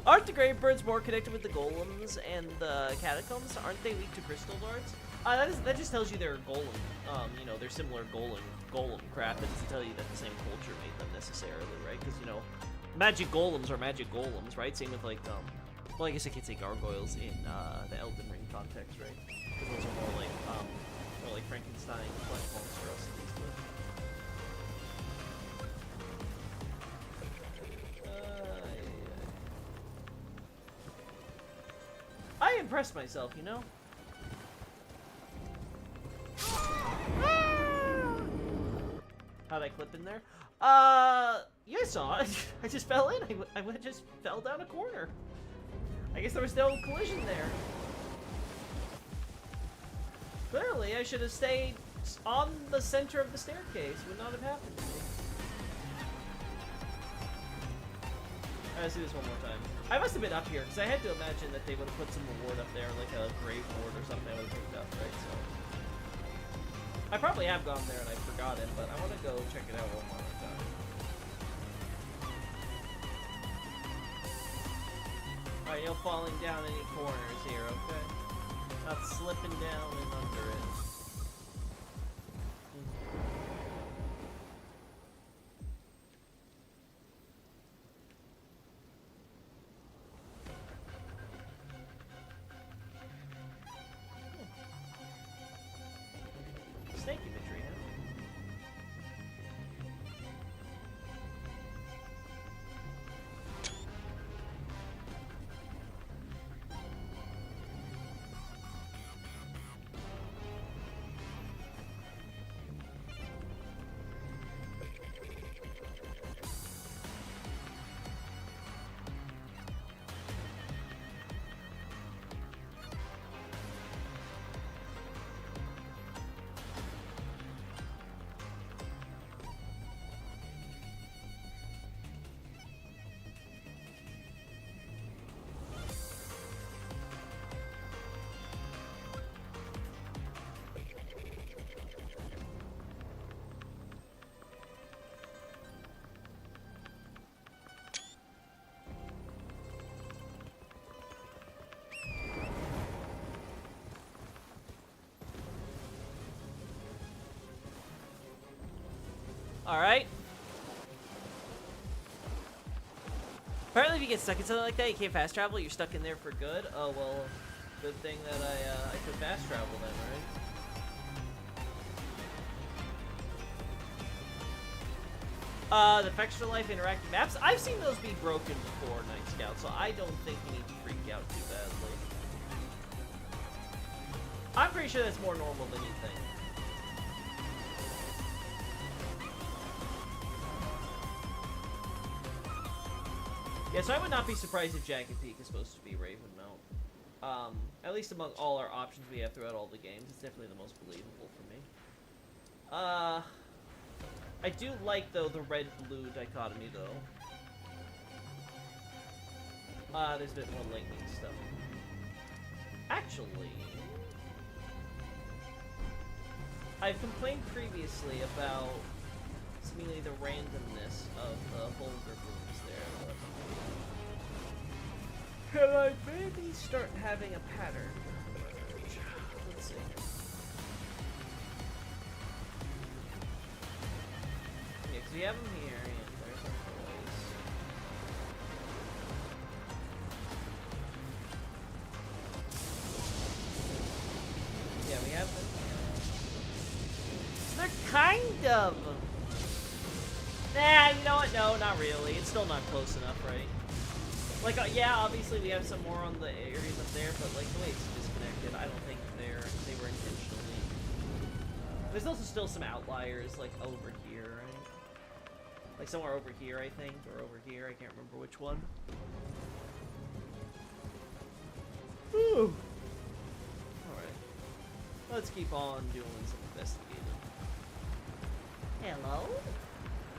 Aren't the Gravebirds more connected with the golems and the catacombs? Aren't they weak to crystal darts? That just tells you they're golem. You know, they're similar golem craft. That doesn't tell you that the same culture made them necessarily, right? Because you know, magic golems are magic golems, right? Same with like well, I guess I could say gargoyles in the Elden Ring context, right? Because those are more like Frankenstein flesh monstrosities. I impressed myself, you know? How'd I clip in there? You guys saw it. I just fell in. I just fell down a corner. I guess there was no collision there. Clearly, I should have stayed on the center of the staircase. Would not have happened to me. Let's do this one more time. I must have been up here, because I had to imagine that they would have put some reward up there, like a grave ward or something I would have picked up, right? So I probably have gone there and I forgot it, but I want to go check it out one more time. Alright, no falling down any corners here, okay? Not slipping down and under it. Snake imagery, huh? Alright. Apparently if you get stuck in something like that, you can't fast travel, you're stuck in there for good. Oh, well, good thing that I could fast travel then, right? The Extra Life interactive maps, I've seen those be broken before, Night Scout, so I don't think you need to freak out too badly. I'm pretty sure that's more normal than you think. Yeah, so I would not be surprised if Jagged Peak is supposed to be Ravenmount. At least among all our options we have throughout all the games, it's definitely the most believable for me. I do like, though, the red-blue dichotomy, though. There's a bit more lightning stuff. Actually, I've complained previously about seemingly the randomness of the Vulgar Blooms there, but can I maybe start having a pattern emerge? Let's see. Yeah, because we have them here, and there's our voice. Yeah, we have them here. They're kind of... Nah, you know what? No, not really. It's still not close enough, right? Like, yeah, obviously we have some more on the areas up there, but like the way it's disconnected, I don't think they were intentionally. There's also still some outliers, like over here, right? Like somewhere over here, I think, or over here. I can't remember which one. Whew. All right. Let's keep on doing some investigating. Hello?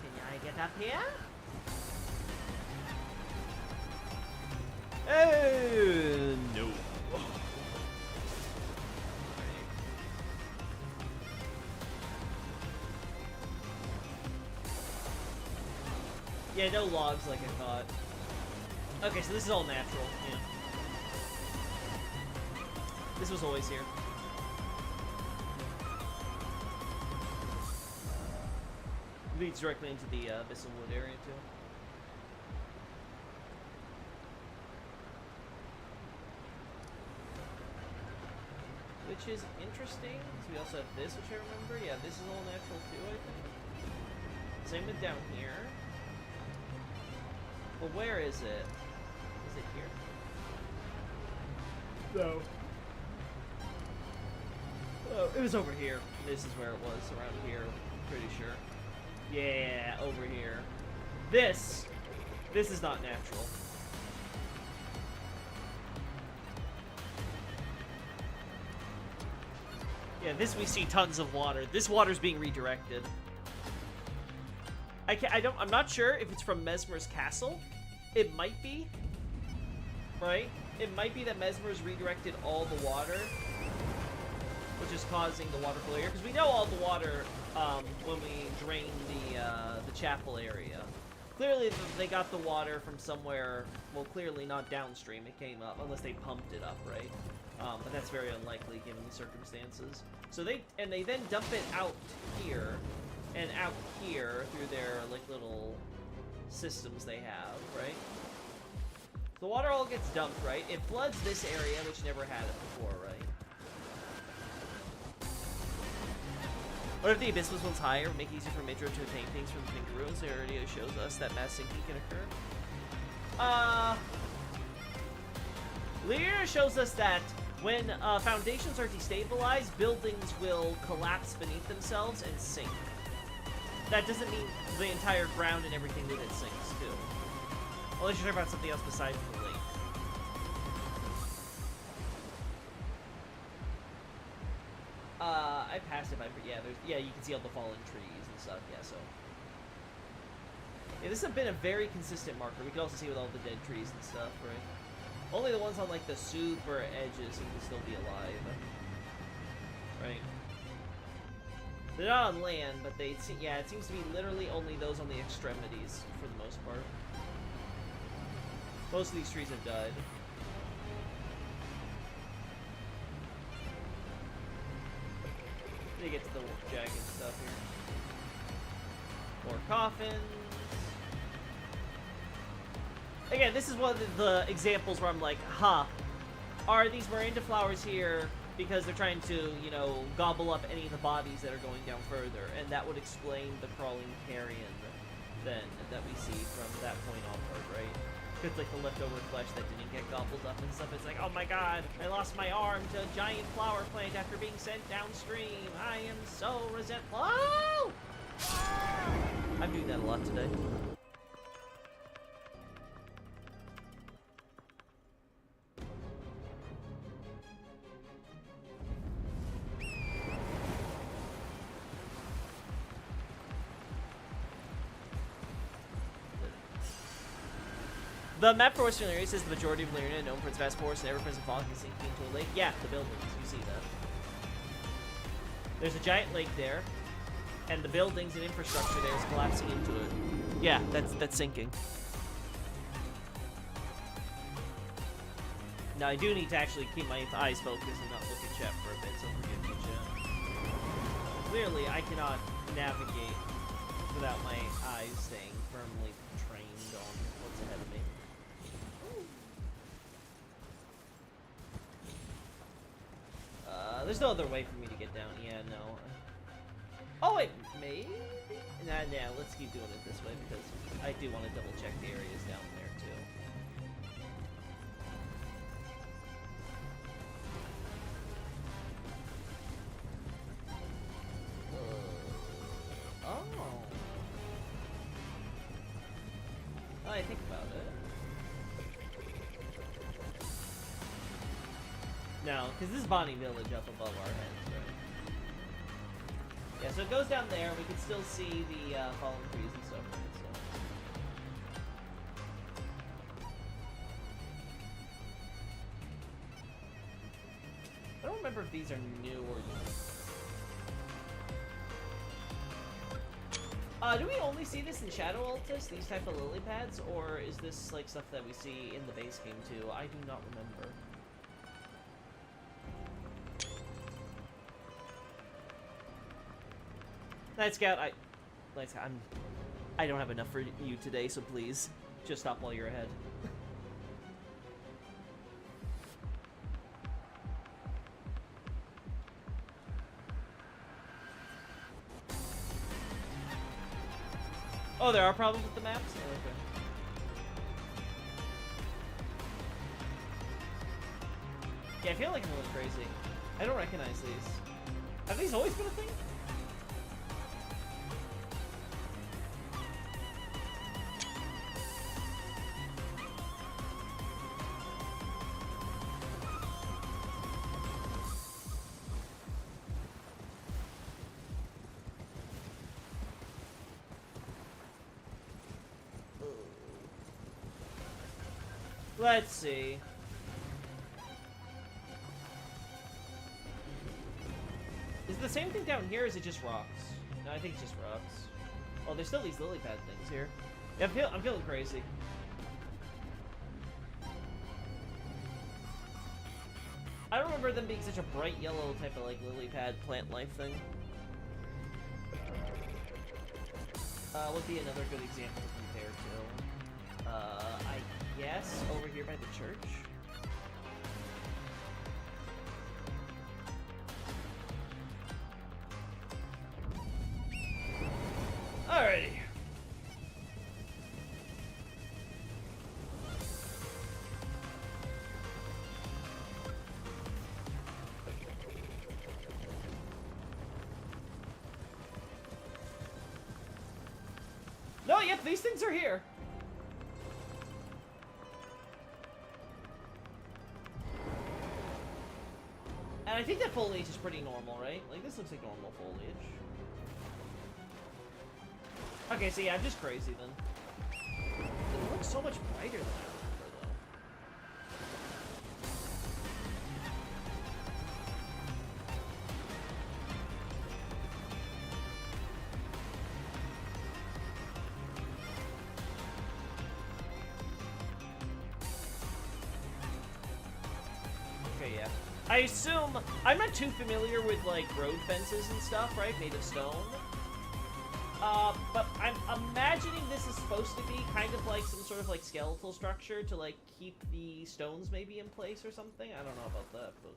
Can I get up here? Oh, no. Yeah, no logs like I thought. Okay, so this is all natural, yeah. This was always here. Leads directly into the Abyssal Wood area, too. Which is interesting. So we also have this, which I remember. Yeah, this is all natural, too, I think. Same with down here. Well, where is it? Is it here? No. Oh, it was over here. This is where it was, around here, I'm pretty sure. Yeah, over here. This is not natural. Yeah, this we see tons of water. This water's being redirected. I'm not sure if it's from Messmer's castle. It might be. Right? It might be that Messmer's redirected all the water, which is causing the water flow here. Because we know all the water when we drain the chapel area. Clearly they got the water from somewhere, well, clearly not downstream. It came up, unless they pumped it up, right? But that's very unlikely given the circumstances. So they then dump it out here and out here through their like little systems they have, right? The water all gets dumped, right? It floods this area, which never had it before, right? What if the abyss was once higher, would make it easier for Metro to obtain things from the Pingaroos? It already shows us that mass sinking can occur. Lear shows us that when foundations are destabilized, buildings will collapse beneath themselves and sink. That doesn't mean the entire ground and everything with it sinks, too. Unless you're talking about something else besides the lake. I passed it by, yeah, you can see all the fallen trees and stuff, yeah, so. Yeah, this has been a very consistent marker. We can also see with all the dead trees and stuff, right? Only the ones on, like, the super edges seem to still be alive. Right? They're not on land, but they, yeah, it seems to be literally only those on the extremities, for the most part. Most of these trees have died. They get to the jagged stuff here. More coffins. Again, this is one of the examples where I'm like, huh, are these Miranda flowers here because they're trying to, you know, gobble up any of the bodies that are going down further? And that would explain the crawling carrion then that we see from that point onward, right? Because like the leftover flesh that didn't get gobbled up and stuff, it's like, oh my god, I lost my arm to a giant flower plant after being sent downstream. I am so resentful. Oh! I'm doing that a lot today. The map for Western Lyria says the majority of Lyria, known for its vast forests and ever-present fog, is sinking into a lake. Yeah, the buildings, you see that. There's a giant lake there, and the buildings and infrastructure there is collapsing into it. Yeah, that's sinking. Now, I do need to actually keep my eyes focused and not look at chat for a bit, so forgive me, chat. Clearly, I cannot navigate without my eyes staying firmly trained on what's ahead of me. There's no other way for me to get down. Yeah, no. Oh, wait, maybe? Nah, let's keep doing it this way because I do want to double check the areas down there, too. Oh. I think about it. No, because this is Bonnie Village up above our heads, right? Yeah, so it goes down there. We can still see the fallen trees and stuff. Right? So. I don't remember if these are new or unique. Do we only see this in Shadow Altus, these type of lily pads, or is this like stuff that we see in the base game too? I do not remember. Night Scout, I don't have enough for you today, so please just stop while you're ahead. Oh, there are problems with the maps? Oh, okay. Yeah, I feel like I'm going crazy. I don't recognize these. Have these always been a thing? Let's see. Is it the same thing down here, or is it just rocks? No, I think it's just rocks. Oh, there's still these lily pad things here. Yeah, I'm feeling crazy. I don't remember them being such a bright yellow type of like lily pad plant life thing. Would be another good example to compare to. I guess over here by the church. Alrighty. No, yep, these things are here. And I think that foliage is pretty normal, right? Like, this looks like normal foliage. Okay, so yeah, I'm just crazy then. It looks so much brighter than I remember, though. Okay, yeah. I assume, I'm not too familiar with, like, road fences and stuff, right? Made of stone. But I'm imagining this is supposed to be kind of like some sort of, like, skeletal structure to, like, keep the stones maybe in place or something. I don't know about that, but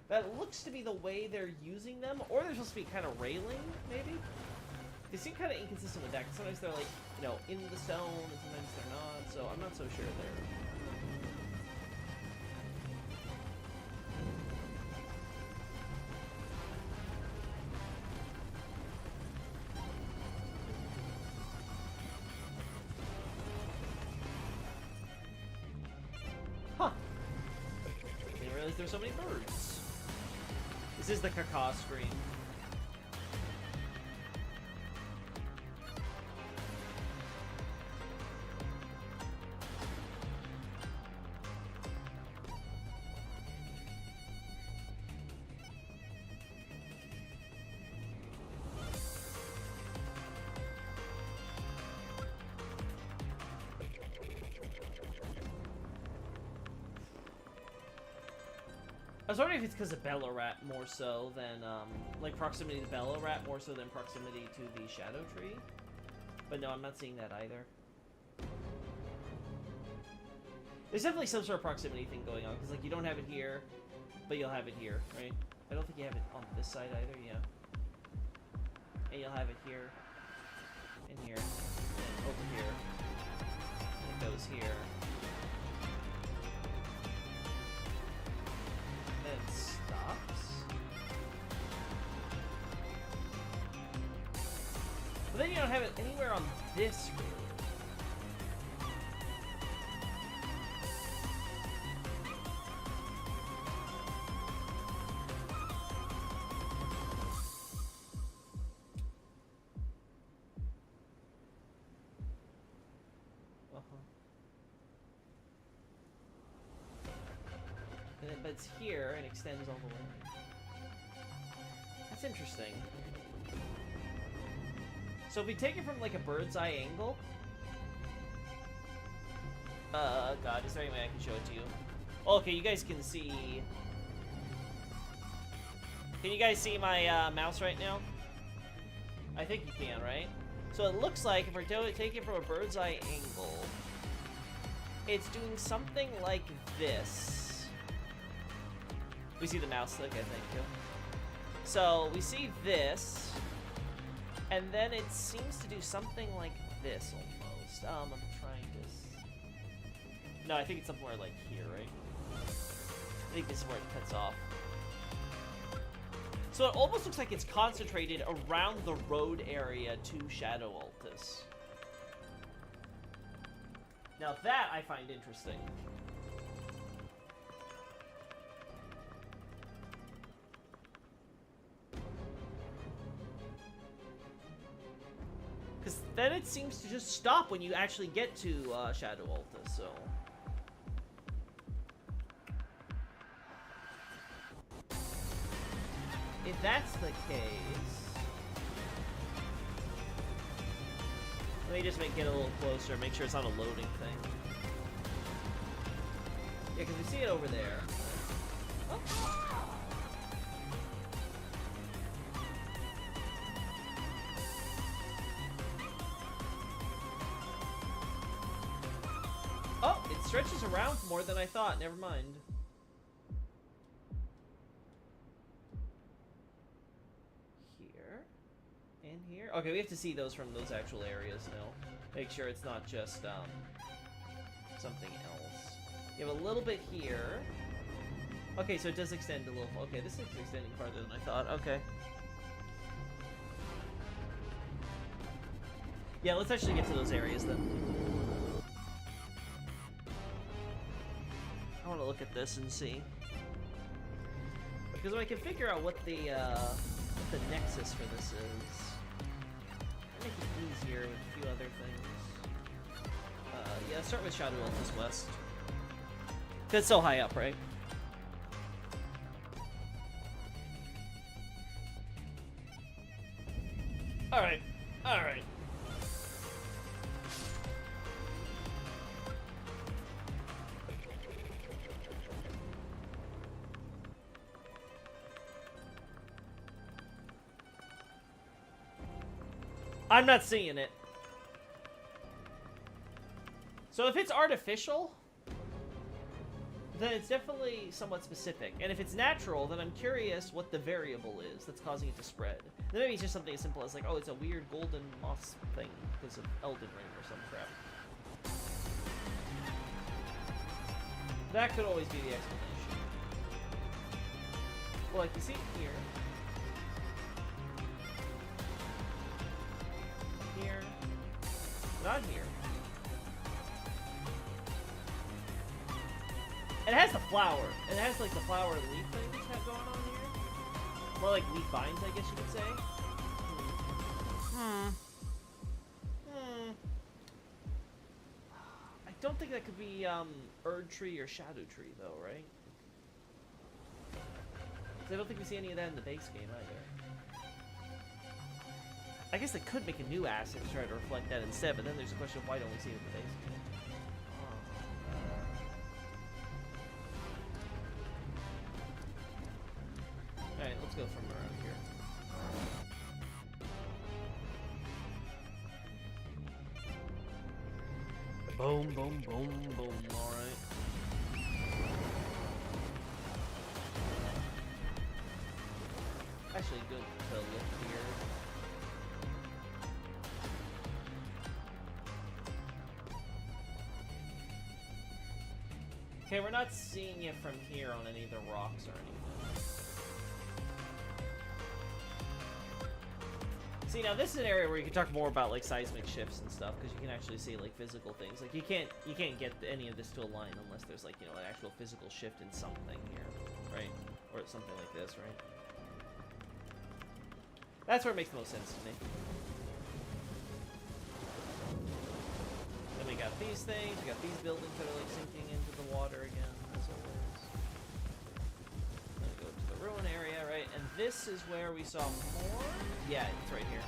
that looks to be the way they're using them. Or they're supposed to be kind of railing, maybe? They seem kind of inconsistent with that, because sometimes they're, like, you know, in the stone, and sometimes they're not, so I'm not so sure there. There's so many birds. This is the caca screen. I was wondering if it's because of Ballarat more so than, like, proximity to Ballarat more so than proximity to the Shadow Tree. But no, I'm not seeing that either. There's definitely some sort of proximity thing going on, because, like, you don't have it here, but you'll have it here, right? I don't think you have it on this side either, yeah. And you'll have it here, and here, and over here, and it goes here. It stops. But then you don't have it anywhere on this really. but it's here and extends all the way. That's interesting. So if we take it from like a bird's eye angle, God, is there any way I can show it to you? Okay, you guys can see. Can you guys see my mouse right now? I think you can, right? So it looks like if we're taking it from a bird's eye angle, it's doing something like this. We see the mouse click, I think, too. So we see this, and then it seems to do something like this almost. I'm trying to. No, I think it's somewhere like here, right? I think this is where it cuts off. So it almost looks like it's concentrated around the road area to Shadow Altus. Now that I find interesting. Because then it seems to just stop when you actually get to Shadow Altus, so... If that's the case... Let me just get a little closer, make sure it's not a loading thing. Yeah, because we see it over there. Oh. Oh, it stretches around more than I thought. Never mind. Here. And here. Okay, we have to see those from those actual areas now. Make sure it's not just, something else. You have a little bit here. Okay, so it does extend a little. Okay, this is extending farther than I thought. Okay. Yeah, let's actually get to those areas then. I want to look at this and see. Because if I can figure out what the nexus for this is, make it easier with a few other things. Yeah, start with Shadow Altus West. Because it's so high up, right? Alright, alright. I'm not seeing it. So if it's artificial, then it's definitely somewhat specific. And if it's natural, then I'm curious what the variable is that's causing it to spread. Then maybe it's just something as simple as like, oh, it's a weird golden moss thing because of Elden Ring or some crap. That could always be the explanation. Well, like you see here. Here. Not here. It has the flower. It has like the flower and leaf things have going on here. More like leaf vines, I guess you could say. I don't think that could be Erd Tree or Shadow Tree though, right? 'Cause I don't think we see any of that in the base game either. I guess they could make a new asset to try to reflect that instead, but then there's a question of why don't we see it in the base game? Alright, let's go from around here. Boom, boom, boom, boom, alright. Actually good to look here. Okay, we're not seeing it from here on any of the rocks or anything. See, now this is an area where you can talk more about like seismic shifts and stuff, because you can actually see like physical things. Like you can't get any of this to align unless there's like, you know, an actual physical shift in something here, right? Or something like this, right? That's where it makes the most sense to me. Then we got these things, we got these buildings that are like sinking into the water again, as always. this is where we saw more. Yeah, it's right here.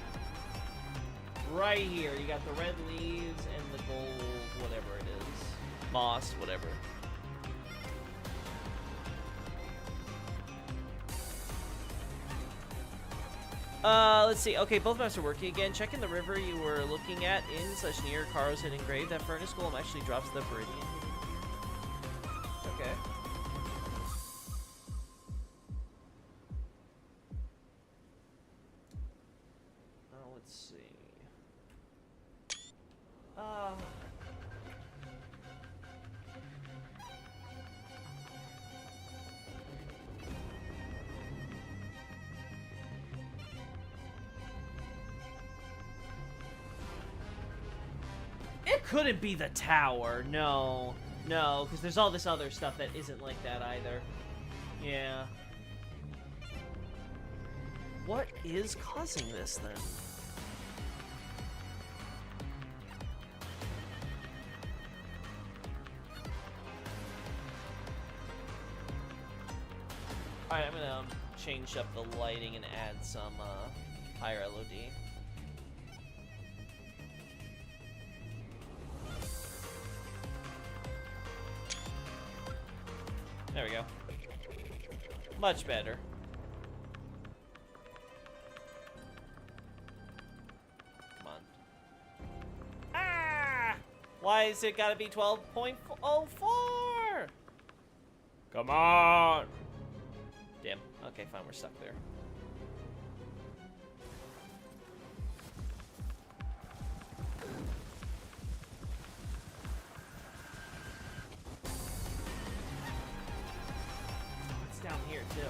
Right here, you got the red leaves and the gold, whatever it is. Moss, whatever. Let's see. Okay, both maps are working again. Checking the river you were looking at in/near Karo's hidden grave. That furnace golem actually drops the Viridian. Okay. Let's see. It couldn't be the tower. No. No, because there's all this other stuff that isn't like that either. Yeah. What is causing this, then? Alright, I'm gonna change up the lighting and add some higher LOD. There we go. Much better. Come on. Ah! Why is it gotta be 12.04? Come on! Damn. Okay, fine, we're stuck there. Down here too.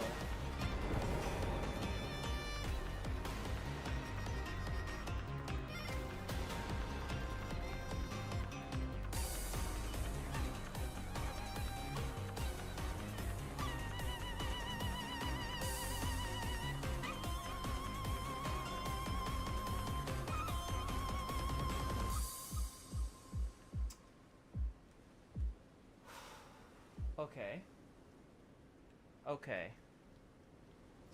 Okay. Okay.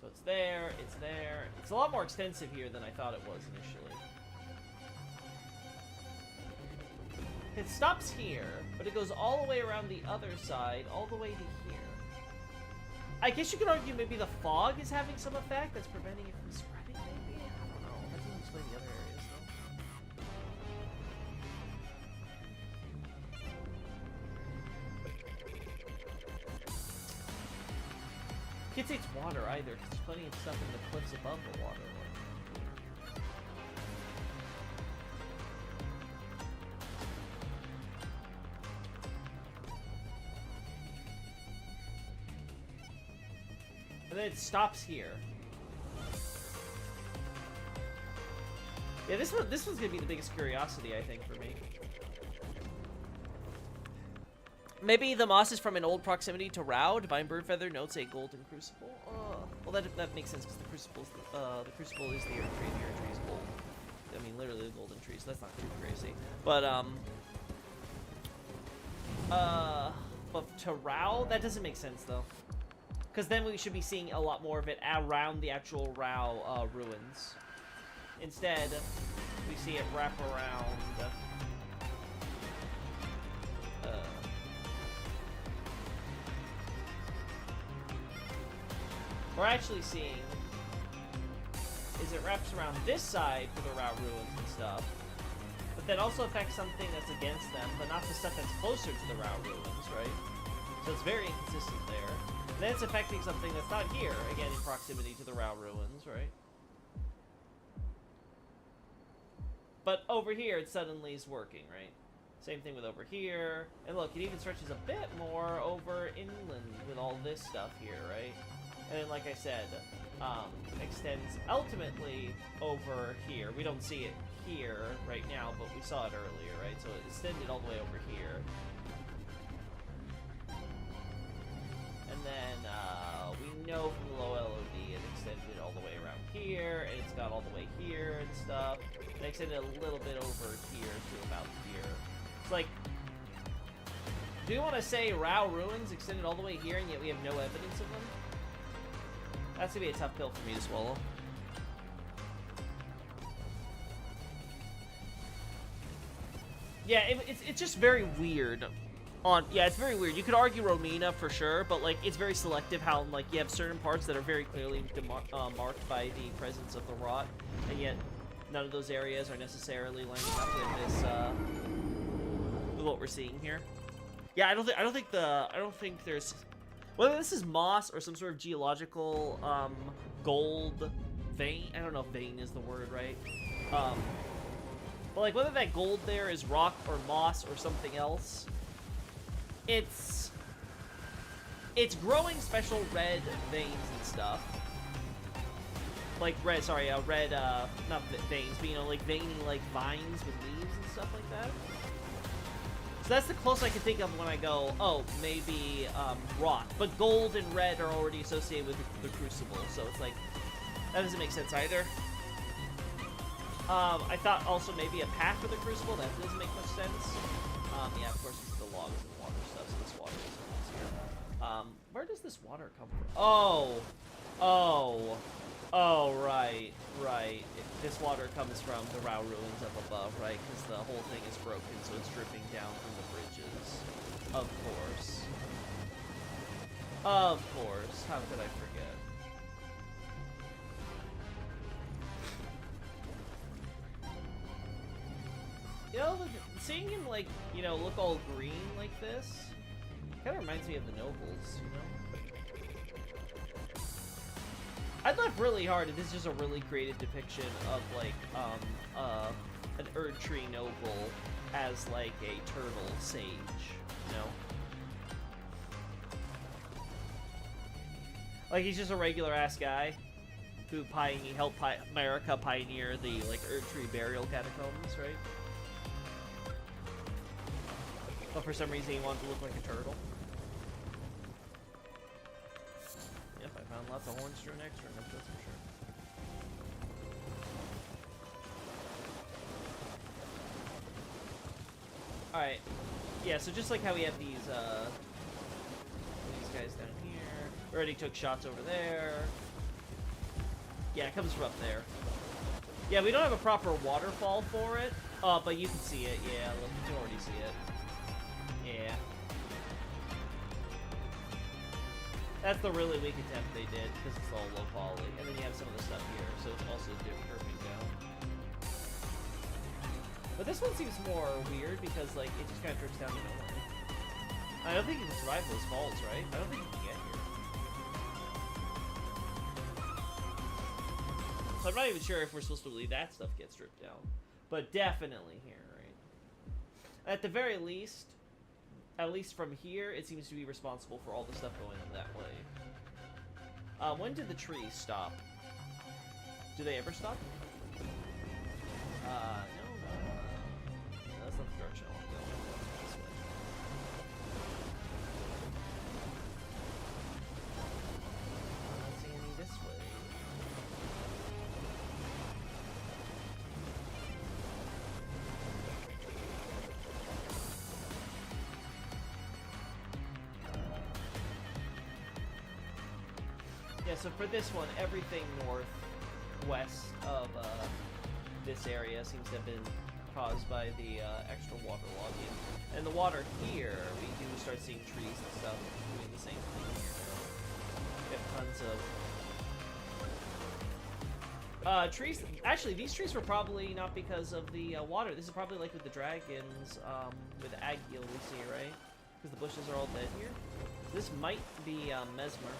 So it's there, it's there. It's a lot more extensive here than I thought it was initially. It stops here, but it goes all the way around the other side, all the way to here. I guess you could argue maybe the fog is having some effect that's preventing it from spreading, maybe? I don't know. That doesn't explain the other areas, though. Can't say it's water either, because there's plenty of stuff in the cliffs above the water. And then it stops here. Yeah, this one's gonna be the biggest curiosity, I think, for me. Maybe the moss is from an old proximity to Rao. Divine Birdfeather notes a golden crucible. Well, that makes sense because the crucible is the earth tree. The earth tree is gold. I mean, literally the golden tree. So that's not too crazy. But but to Rao, that doesn't make sense though, because then we should be seeing a lot more of it around the actual Rao ruins. Instead, we see it wrap around. We're actually seeing is it wraps around this side for the Rao ruins and stuff, but that also affects something that's against them, but not the stuff that's closer to the Rao ruins, right? So it's very inconsistent there. And then it's affecting something that's not here, again in proximity to the Rao ruins, right? But over here, it suddenly is working, right? Same thing with over here. And look, it even stretches a bit more over inland with all this stuff here, right? And then, like I said, extends ultimately over here. We don't see it here right now, but we saw it earlier, right? So it extended all the way over here. And then we know from the low LOD it extended all the way around here, and it's got all the way here and stuff. It extended a little bit over here to about here. It's like, do you want to say Rao ruins extended all the way here, and yet we have no evidence of them? That's gonna be a tough pill for me to swallow. Yeah, it's just very weird. Yeah, it's very weird. You could argue Romina for sure, but like it's very selective how like you have certain parts that are very clearly marked by the presence of the rot, and yet none of those areas are necessarily lining up with this with what we're seeing here. Yeah, I don't think there's whether this is moss or some sort of geological gold vein. I don't know if vein is the word, right? But like whether that gold there is rock or moss or something else, it's growing special red veins and stuff. Like red, not veins, but you know, like veiny like vines with leaves and stuff like that. So that's the closest I can think of when I go, oh, maybe rock. But gold and red are already associated with the crucible, so it's like, that doesn't make sense either. I thought also maybe a path for the crucible, that doesn't make much sense. Yeah, of course, it's the logs and water stuff, so this water is here. Where does this water come from? Oh, right. This water comes from the Rao ruins up above, right? Because the whole thing is broken, so it's dripping down from the bridges. Of course. Of course. How could I forget? You know, seeing him, like, you know, look all green like this, kind of reminds me of the Nobles, you know? I'd laugh really hard if this is just a really creative depiction of, like, an Erdtree noble as, like, a turtle sage, you know? Like, he's just a regular-ass guy who helped America pioneer the, like, Erdtree burial catacombs, right? But for some reason he wanted to look like a turtle. Yep, I found lots of horns strewn extra, that's for sure. Alright. Yeah, so just like how we have these guys down here. Already took shots over there. Yeah, it comes from up there. Yeah, we don't have a proper waterfall for it, but you can see it, yeah, look, you can already see it. Yeah. That's the really weak attempt they did, because it's all low poly. And then you have some of the stuff here, so it's also curving down. But this one seems more weird, because, like, it just kind of drips down to nowhere. I don't think you can survive those falls, right? I don't think you can get here. So I'm not even sure if we're supposed to believe that stuff gets dripped down. But definitely here, right? At the very least, at least from here, it seems to be responsible for all the stuff going that way. When did the trees stop? Do they ever stop? No. That's not the direction I want to go. This way. I'm not seeing any this way. Yeah, so for this one, everything northwest of this area seems to have been caused by the extra water logging. And the water here, we do start seeing trees and stuff doing the same thing here. We have tons of trees. Actually, these trees were probably not because of the water. This is probably like with the dragons, with the Agil we see, right? Because the bushes are all dead here. This might be Mesmer.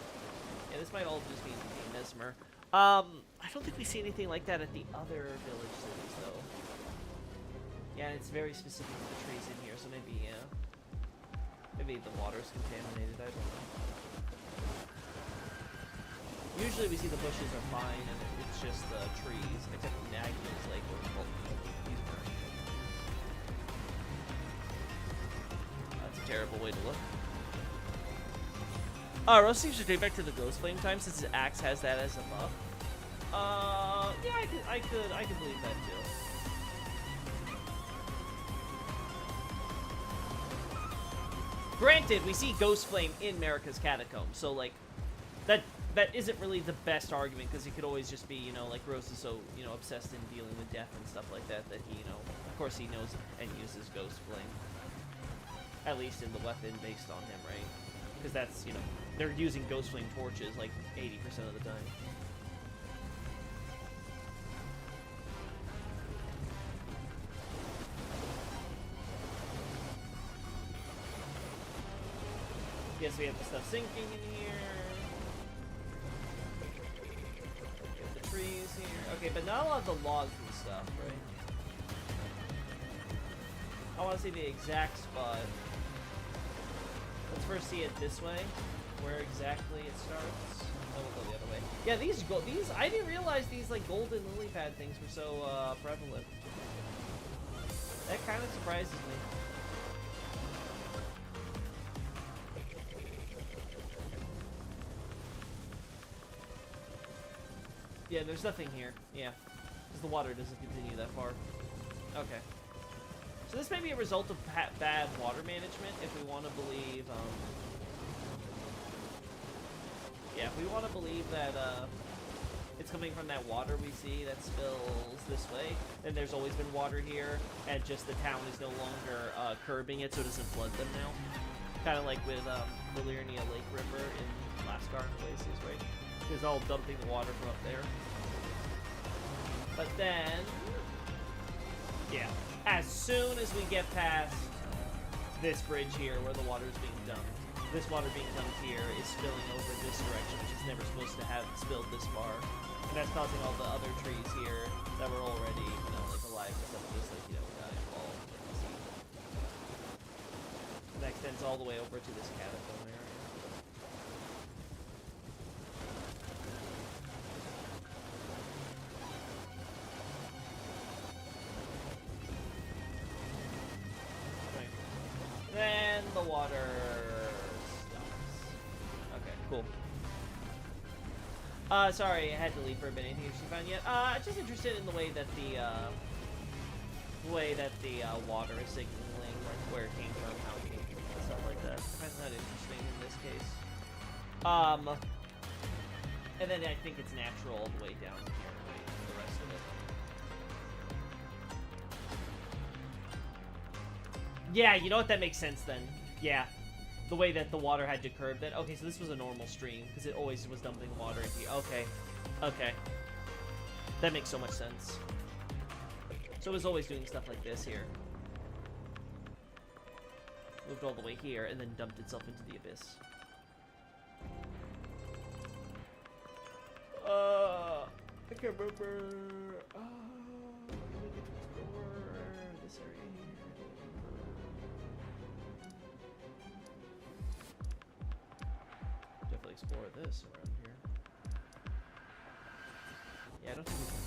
Yeah, this might all just be Mesmer. I don't think we see anything like that at the other village cities, though. Yeah, it's very specific to the trees in here, so maybe, maybe the water's contaminated, I don't know. Usually we see the bushes are fine, and it's just the trees, except for Nagna's Lake, where he's burning. That's a terrible way to look. Rose seems to take back to the Ghost Flame time since his axe has that as a buff. Yeah, I could believe that too. Granted, we see Ghost Flame in Marika's Catacomb, so like that that isn't really the best argument, because it could always just be, you know, like Rose is so, you know, obsessed in dealing with death and stuff like that, that he, you know, of course he knows and uses Ghost Flame. At least in the weapon based on him, right? Because that's, you know, they're using Ghost Flame torches like 80% of the time. Yes, we have the stuff sinking in here. We have the trees here. Okay, but not a lot of the logs and stuff, right? I want to see the exact spot. Let's first see it this way, where exactly it starts. Oh, we'll go the other way. Yeah, these I didn't realize these like golden lily pad things were so prevalent. That kind of surprises me. Yeah, there's nothing here. Yeah, because the water doesn't continue that far. Okay. So this may be a result of bad water management, if we want to believe, yeah, if we want to believe that, it's coming from that water we see that spills this way, then there's always been water here, and just the town is no longer, curbing it so it doesn't flood them now. Kind of like with, the Liurnia Lake River in Lascar and places, right? It's all dumping the water from up there. But then, yeah. As soon as we get past this bridge here where the water is being dumped, this water being dumped here is spilling over this direction, which is never supposed to have spilled this far. And that's causing all the other trees here that were already, you know, like alive and stuff, just like, you know, involved. And that extends all the way over to this catacomb area. Then the water stops. Okay, cool. Sorry, I had to leave for a bit. Anything interesting found yet? Just interested in the way that the water is signaling, like where it came from, how it came from, and stuff like that. I find that interesting in this case. And then I think it's natural all the way down here, right? The rest of it. Yeah, you know what? That makes sense then. Yeah. The way that the water had to curb that. Okay, so this was a normal stream, because it always was dumping water into here. Okay. Okay. That makes so much sense. So it was always doing stuff like this here. Moved all the way here, and then dumped itself into the abyss. I can't remember. This area here. Definitely explore this around here. Yeah, I don't think we can.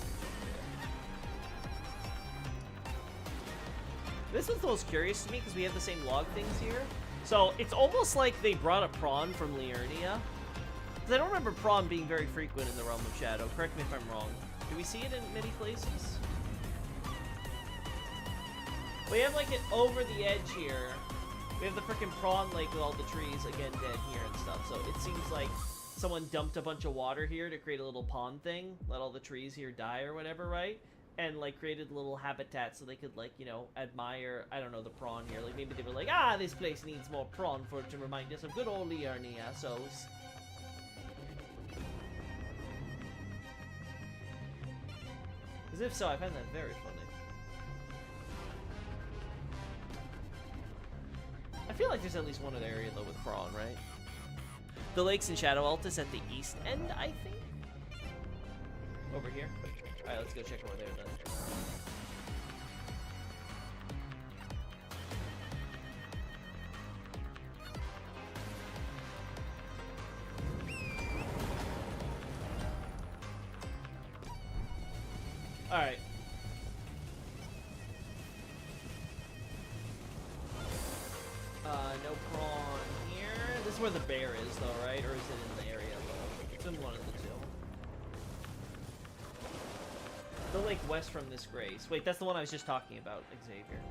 This is the most curious to me because we have the same log things here. So it's almost like they brought a prawn from Liurnia. Because I don't remember prawn being very frequent in the Realm of Shadow. Correct me if I'm wrong. Do we see it in many places? We have like it over the edge here. We have the frickin' prawn lake with all the trees, again, dead here and stuff. So it seems like someone dumped a bunch of water here to create a little pond thing. Let all the trees here die or whatever, right? And, like, created a little habitat so they could, like, you know, admire, I don't know, the prawn here. Like, maybe they were like, ah, this place needs more prawn for it to remind us of good old Liurnia, so... Because if so, I find that very funny. I feel like there's at least one other area, though, with prawn, right? The lakes in Shadow Altus at the east end, I think? Over here? Alright, let's go check over there, then. Alright. No prawn here. This is where the bear is, though, right? Or is it in the area, though? It's in one of the two. The lake west from this grace. Wait, that's the one I was just talking about, Xavier.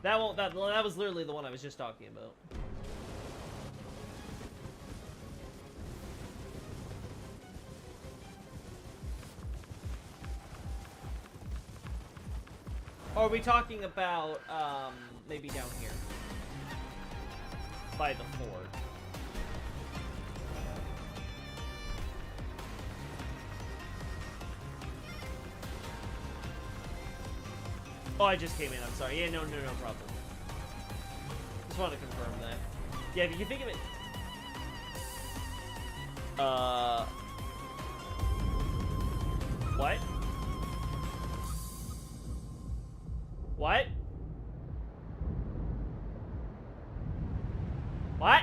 That was literally the one I was just talking about. Or are we talking about, maybe down here? By the fort. Oh, I just came in, I'm sorry. Yeah, no problem. Just want to confirm that. Yeah, if you can think of it... What? What? What? What?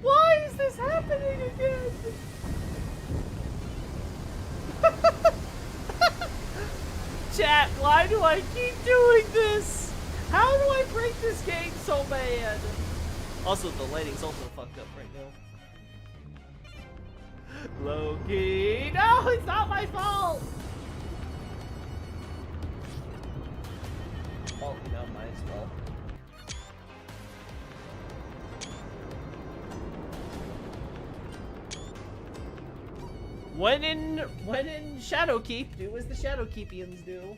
Why is this happening again? Chat, why do I keep doing this? How do I break this game so bad? Also, the lighting's also fucked up right now. Loki! No, it's not my fault! Oh, you know, might as well. When in Shadowkeep, do as the Shadowkeepians do.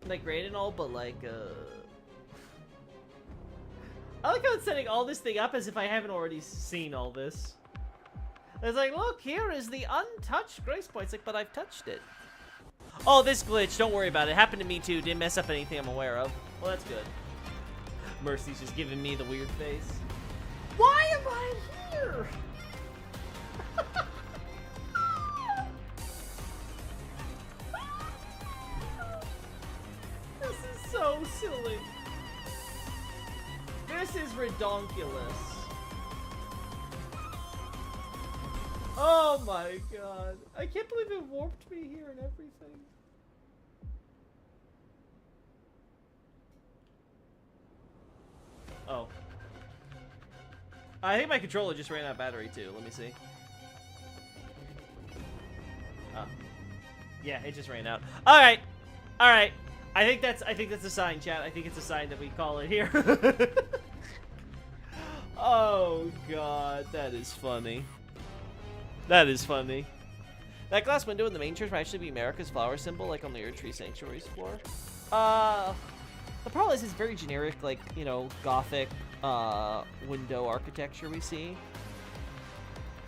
Like great and all, but like I like how it's setting all this thing up as if I haven't already seen all this. It's like, look, here is the untouched grace point. It's like, but I've touched it. Oh, this glitch, don't worry about it. Happened to me too. Didn't mess up anything I'm aware of. Well, that's good. Mercy's just giving me the weird face. Why am I here? This is so silly. This is redonkulous. Oh my god. I can't believe it warped me here and everything. Oh. I think my controller just ran out of battery too. Let me see. Oh. Yeah, it just ran out. Alright. Alright. I think that's a sign, chat. I think it's a sign that we call it here. Oh god, that is funny. That is funny. That glass window in the main church might actually be America's flower symbol, like on the Erdtree Sanctuary's floor. The problem is it's very generic, like, you know, Gothic window architecture we see.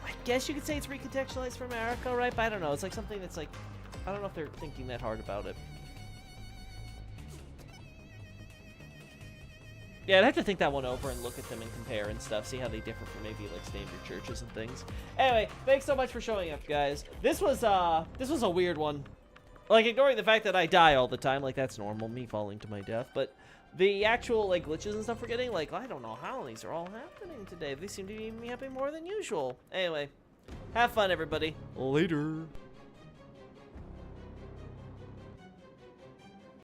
I guess you could say it's recontextualized for America, right? But I don't know. It's like something that's like, I don't know if they're thinking that hard about it. Yeah, I'd have to think that one over and look at them and compare and stuff, see how they differ from maybe like standard churches and things. Anyway, thanks so much for showing up, guys. This was a weird one. Like, ignoring the fact that I die all the time, like that's normal, me falling to my death, but the actual like glitches and stuff we're getting, like I don't know how these are all happening today. They seem to be happening more than usual. Anyway, have fun everybody. Later.